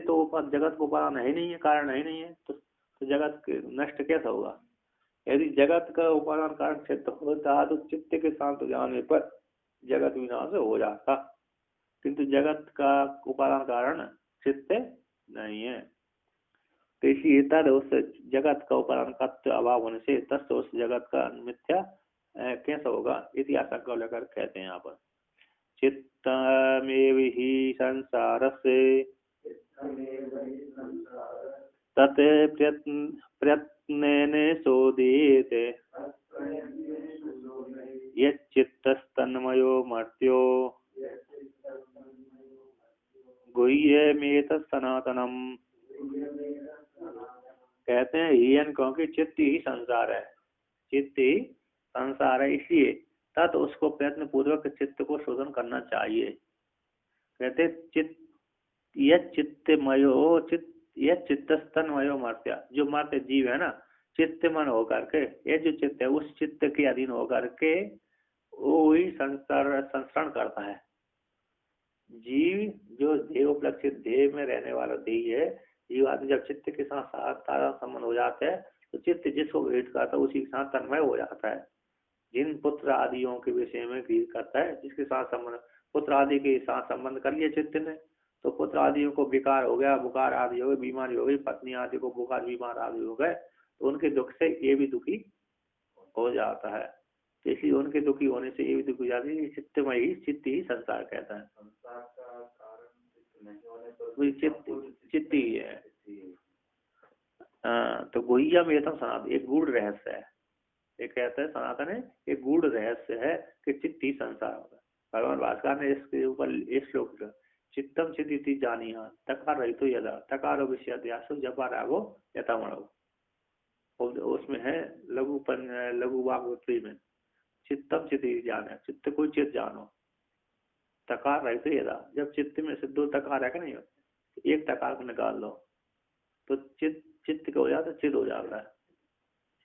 तो जगत को उपादान है ही नहीं है, कारण है ही नहीं है, तो जगत नष्ट कैसा होगा। यदि जगत का उपादान कारण चित्त होता तो चित्त के शांत हो जाने पर जगत विनाश हो जाता, किंतु जगत का उपादान कारण चित्त नहीं है। तो इसी तद उस जगत का उपादान का अभाव होने से तस् उस जगत का मिथ्या कैसा होगा, इतिहास को लेकर कहते हैं यहाँ पर चित्तमेव ही संसारस्य तत् प्रयत्नेन शोधीयते यच्चित्तस्तन्मयो मर्त्यो गुह्यमेतत् सनातनम। कहते हैं हियन, क्योंकि चित्त ही संसार है, चित्त ही संसार है, इसलिए तत् उसको प्रयत्न पूर्वक चित्त को शोधन करना चाहिए। कहते चित्त यह चित्तमयो चित्तस्तन्मयो मर्त्य, जो मर्त्य जीव है ना, चित्त मन होकर के, ये जो चित्त है उस चित्त के अधीन होकर के वो ही संस्करण करता है। जीव जो देह उपलक्षित देह में रहने वाला देह है, जीव आदि जब चित्त के साथ तारा संबंध हो जाते हैं तो चित्त जिसको गृहित करता है उसी के साथ तन्मय हो जाता है। जिन पुत्र आदियों के विषय में गृहित करता है, जिसके साथ संबंध, पुत्र आदि के साथ संबंध कर लिया चित्त ने, तो पुत्र आदियों को विकार हो गया, बुखार आदि हो गए, बीमारी हो गई, पत्नी आदि को बुखार बीमार आदि हो गए, तो उनके दुख से ये भी दुखी हो जाता है। तो इसलिए उनके दुखी होने से ये भी दुखी हो जाती है। चित्तमय ही, चित्त ही संसार कहता है, संसार का कारण नहीं होने पर चित्त ही है। तो गुह्यम एतम सनातन, एक गूढ़ रहस्य है, ये कहते हैं सनातन है, एक गूढ़ रहस्य है कि चित्त ही संसार होता है। भगवान भास्कर ने इसके ऊपर एक श्लोक चित्तम चित्ति जानिया तकार रहितो यदा तकारो विषयाद्यासो जपा रागो यथामणो। और उसमें है लघु वाग्वृत्ति में चित्तम चिति ज्ञान है, चित्त कोई चित जानो, तकार रहते यदा, जब चित्त में से दो तकार है कि नहीं, एक तकार को निकाल लो तो चित्त का हो जाता है, चित हो जाता है।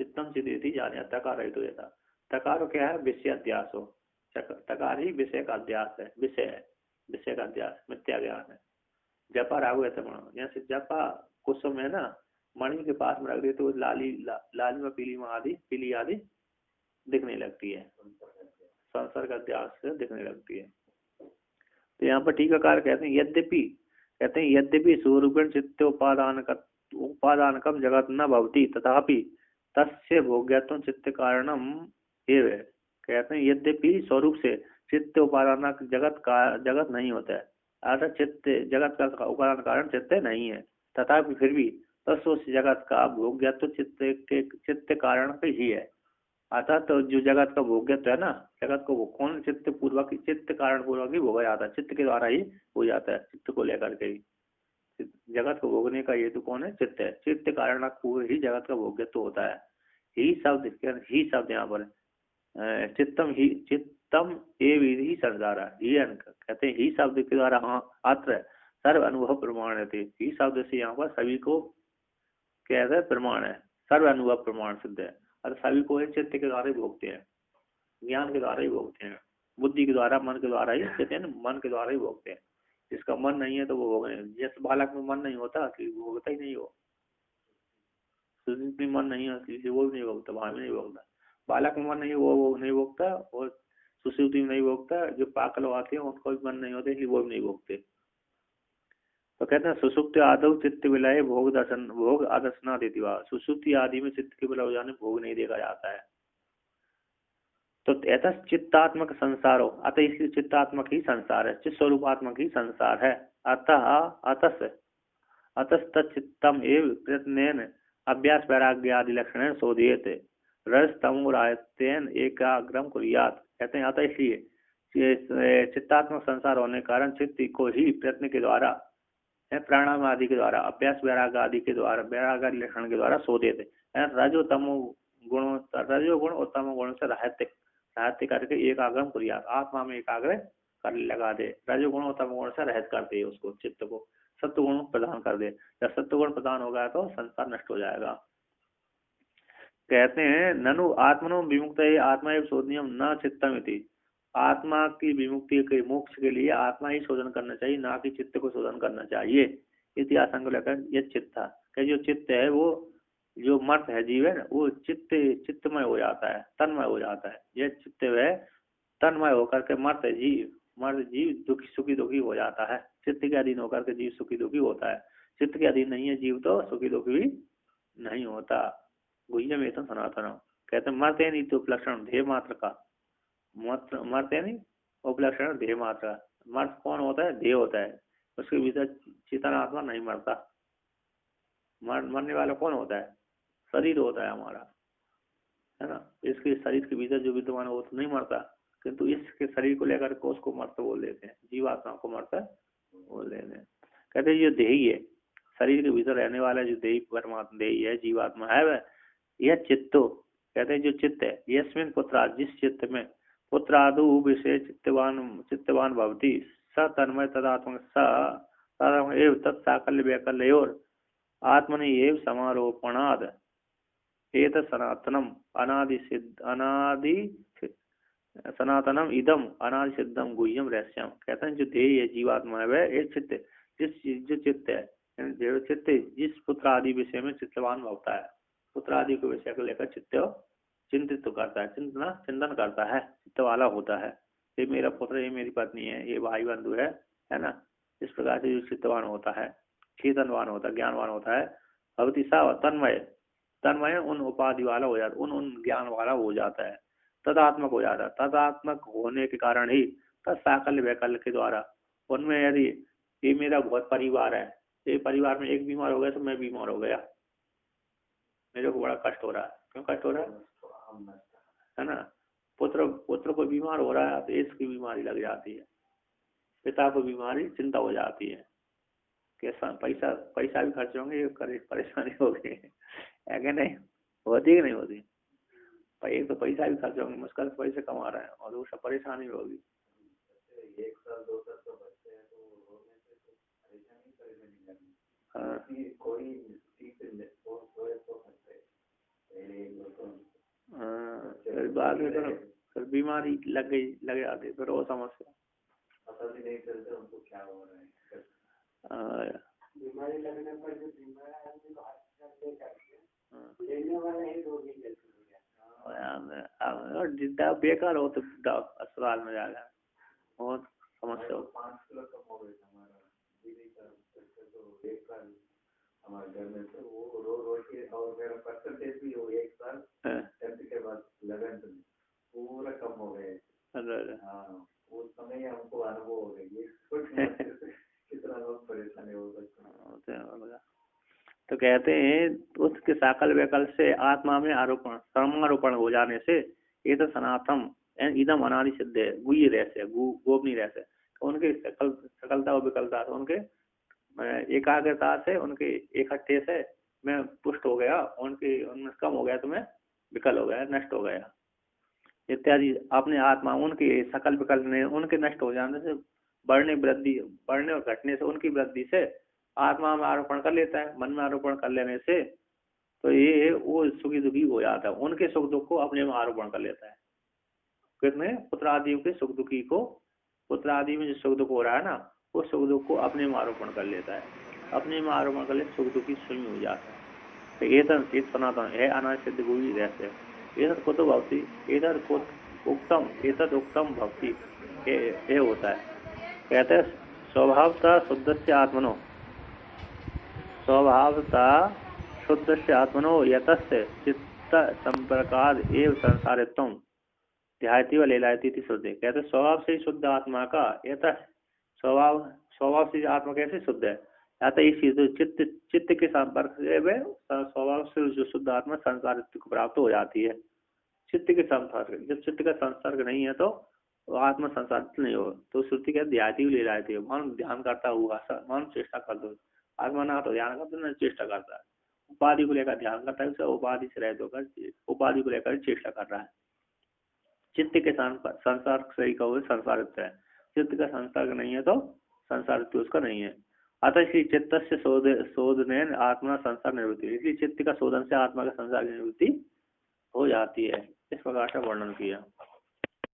चित्तम चिति जाने, तकार रहित हो जाता। तकार क्या है, विषय अध्यास हो, तकार ही विषय का अध्यास है, विषय है, विषय का अध्यास, मिथ्या ज्ञान है। जपा राहु है तमण, जैसे जपा कुसुम है ना, मणि के पास में रख दे तो लाली में पीली आदि दिखने लगती है, संसार का अध्यास से दिखने लगती है। तो यहाँ पर टीकाकार कहते हैं यद्यपि स्वरूपेण चित्तोपादानकम जगत न भवति तथापि तस्य भोग्यत्व चित्त कारणम एव। कहते हैं यद्यपि स्वरूप से चित्त उपादानक जगत नहीं होता है, अर्थात चित्त जगत का उपादान कारण चित्त नहीं है, तथापि फिर भी तस् उस जगत का भोग्यत्व चित्त कारण ही है। अर्थात तो जो जगत का भोग्यत्व है ना, जगत को कौन चित्त कारण पूर्वक ही भोगा जाता है, चित्त के द्वारा ही हो जाता है, चित्त को लेकर के ही जगत को भोगने का हेतु कौन है, चित्त है। चित्त कारण ही जगत का भोग्यत्व होता है। ही शब्द यहाँ पर चित्तम एव ही संसारा, ही कहते हैं ही शब्द के द्वारा हाँ अत्र सर्व अनुभव प्रमाण है। ही शब्द से यहाँ पर सभी को कहते हैं प्रमाण है, सर्व अनुभव प्रमाण सिद्ध है। और सभी को चित्त के द्वारा ही भोगते हैं, ज्ञान के द्वारा ही भोगते हैं, बुद्धि के द्वारा, मन के द्वारा ही कहते हैं, मन के द्वारा ही भोगते हैं। जिसका मन नहीं है तो वो भोग नहीं। जैसे बालक में मन नहीं होता कि भोगता ही नहीं, हो सुश्रुति में मन नहीं होती वो भी नहीं भोगता, वहां भी नहीं भोगता। बालक में मन नहीं, वो नहीं भोगता, और सुश्रुति में नहीं भोगता। जो पागल आते हैं उनको भी मन नहीं होता इसलिए वो भी नहीं भोगते। तो कहते हैं सुसुप्ति आदौ चित्त विलय भोग आदर्शना देती। सुसुप्ति आदि में चित्त के विलय हो जाने भोग नहीं देखा जाता है। तो ऐसा चित्तात्मक संसार हो, अतः इसलिए चित्तात्मक ही संसार है, चित्त स्वरूपात्मक ही संसार है। अतस्तम एव प्रयत्न अभ्यास वैराग्य आदि लक्षण शोधित रस तमोरायतेन एकाग्रम कुर्यात्। कहते हैं अतः इसलिए चित्तात्मक संसार होने के कारण चित्त को ही प्रयत्न के द्वारा, प्राणायाम आदि के द्वारा, अभ्यास वैराग्य आदि के द्वारा, वैराग्य आदि लक्षण के द्वारा शोधित रजोगुण और तमो गुण से रहत्य करके एकाग्रम कुर्यात्, आत्मा में एकाग्र कर लगा दे। रजोगुण और तमोगुण से रहत कर दे उसको, चित्त को सत्वगुण प्रदान कर दे। जब सत्वगुण प्रदान होगा तो संसार नष्ट हो जाएगा। कहते हैं ननु आत्मनो विमुक्त आत्मा एवं शोधनीयम न चित्तम इति। आत्मा की विमुक्ति के मोक्ष के लिए आत्मा ही शोधन करना चाहिए, ना कि चित्त को शोधन करना चाहिए। इतिहास को लेकर यह चित्त था कि जो चित्त है वो जो मर्त है, जीव है ना, वो चित्तमय हो जाता है, तन्मय हो जाता है। यह चित्त है तन्मय होकर के मर्त जीव दुखी सुखी दुखी हो जाता है। चित्त के अधीन होकर के जीव सुखी दुखी होता है। चित्त के अधीन नहीं है जीव तो सुखी दुखी भी नहीं होता। गुह्यम एतम सनातनम। कहते हैं मर्ते नहीं तो उपलक्षण ध्येय मात्र का, मर्ते नहीं उपलक्षण ध्येय मात्र। मर्त कौन होता है, ध्येय होता है, उसके भीतर चेतन आत्मा नहीं मरता। मरने वाला कौन होता है, शरीर होता है हमारा, है ना। इसके शरीर के भीतर जो विद्यमान है वो तो नहीं मरता, किंतु इसके शरीर को लेकर के उसको मर्त बोल देते हैं, जीवात्मा को मर्त बोल देते हैं। कहते हैं जो देही है, शरीर के भीतर रहने वाला जो देही परमात्मा देही है, जीवात्मा है वह, यह चित्तो। कहते हैं जो चित्त है, यस्मिन पुत्रा, जिस चित्त में पुत्रादु विषय चित्तवान भवति स तन्मय तदात्मक स एव तत्साकल्य वैकल्योर आत्मनि एव समारोपणाद एत सनातनम अनादि सनातनम इदम अनादि सिद्धम गुह्यम रहस्यम। कहते हैं जो देह है, जीवात्मा है, वह एक चित्त, जो चित्त है, जो चित्त जिस पुत्र आदि विषय में चित्तवान होता है, पुत्र आदि को विषय को लेकर चित्त चिंतित करता है, चिंतन करता है, चित्त वाला होता है। ये मेरा पुत्र, ये मेरी पत्नी है, ये भाई बंधु है ना। इस प्रकार से जो चित्तवान होता है, चेतनवान होता है, ज्ञानवान होता है, भवति सा तन्मय उन उपाधि वाला हो जाता है, उन ज्ञान वाला हो जाता है, तदात्मक हो जाता है। तदात्मक होने के कारण ही तत्साकल्य वैकल्य के द्वारा उनमें यदि ये मेरा बहुत परिवार है, ये परिवार में एक बीमार हो गया तो मैं बीमार हो गया, मेरे को बड़ा कष्ट हो रहा है। क्यों कष्ट हो रहा है ना। पुत्र को बीमार हो रहा है तो इसकी बीमारी लग जाती है, पिता को बीमारी चिंता हो जाती है, कैसा पैसा भी खर्च होंगे, परेशानी होगी, है कि नहीं। होती कि नहीं होती? भाई एक तो पैसा भी खर्च होंगे, मुश्किल से पैसे कमा रहे हैं, और दूसरा परेशानी भी होगी। 1 साल 2 साल तो बच्चे हैं तो रोने से तो परेशानी करनी। हाँ कोई ठीक है तो सकते पहले 1 2 हाँ, फिर बाद में फिर बीमारी लग जाती, फिर वो समस्या। पता भी नहीं चलता उनको क्या हो रहा है। हाँ, बीमारी लगने पर जो बीमार आदमी को हॉस्पिटल लेने वाले ही रोगी जैसे हो गया। और जितना बेकार हो तो अस्पताल में जाएगा, बहुत समस्या हो। 5 किलो कम हो गया हमारा दीदी का बच्चा, तो 1 साल हमारे घर में तो वो रो के, और मेरा परसेंटेज भी वो 1 साल 10th के बाद 11th में पूरा कम हो गए। हाँ, उस समय हमको अनुभव हो गया कितना लोग परेशानी हो सकते हैं। तो कहते हैं उसके सकल विकल से आत्मा में आरोपण समारोपण हो जाने से ये तो सनातन इदम अनादि सिद्ध है, गुह्य रहस्य, गोपनीय रहस्य। उनके सकलता और विकलता से, उनके एकाग्रता से, उनके इकट्ठे से मैं पुष्ट हो गया, उनमें कम हो गया तो मैं विकल हो गया, नष्ट हो गया इत्यादि। अपने आत्मा उनके सकल विकल्प ने उनके नष्ट हो जाने से, बढ़ने और घटने से, उनकी वृद्धि से आत्मा में आरोपण कर लेता है। मन में आरोपण कर लेने से तो ये वो सुखी दुखी हो जाता है, उनके सुख दुख को अपने में आरोपण कर लेता है। कितने पुत्र आदि के सुख दुखी को, पुत्र आदि में जो सुख दुख हो रहा है ना, वो सुख दुख को अपने में आरोपण कर लेता है, अपने में आरोपण कर ले सुख दुखी स्वयं हो जाता है। तो ये सनातन है अनादि सिद्ध गुह्य रहस्य। एतत् कुतो भवति, एतत् उक्तम भक्ति, ये होता है। कहते हैं स्वभावतः शुद्ध से आत्मनो, स्वभावतः शुद्ध से आत्मनो यतस्य चित्त संपर्काद एवं संसारित्वम ध्यायति व लीलायति श्रुति। कहते हैं स्वभाव से ही शुद्ध आत्मा का यतः स्वभाव से आत्मा कैसे शुद्ध है, अतः इसी चित्त के संपर्क से स्वभाव से जो शुद्ध आत्मा संसारित्व को प्राप्त हो जाती है। चित्त के संपर्क, जब चित्त का संसर्ग नहीं है तो आत्मा संसारित नहीं हो। तो श्रुति कहते ध्यायति ले जाती है, मन ध्यान करता हुआ, मन चेष्टा कर दो। आत्मा ना तो ध्यान करता ना चेष्टा करता है, उपाधि को लेकर ध्यान करता है, उसे उपाधि से रहित होकर उपाधि को लेकर चेष्टा कर रहा है। चित्त के संसर्ग से ही कहो संसारित है, चित्त का संसर्ग नहीं है तो संसारित उसका नहीं है। अतः इसलिए चित्त से शोधने आत्मा संसार निवृत्ति, इसलिए चित्त का शोधन से आत्मा का संसार की निवृत्ति हो जाती है। इस प्रकार से वर्णन किया।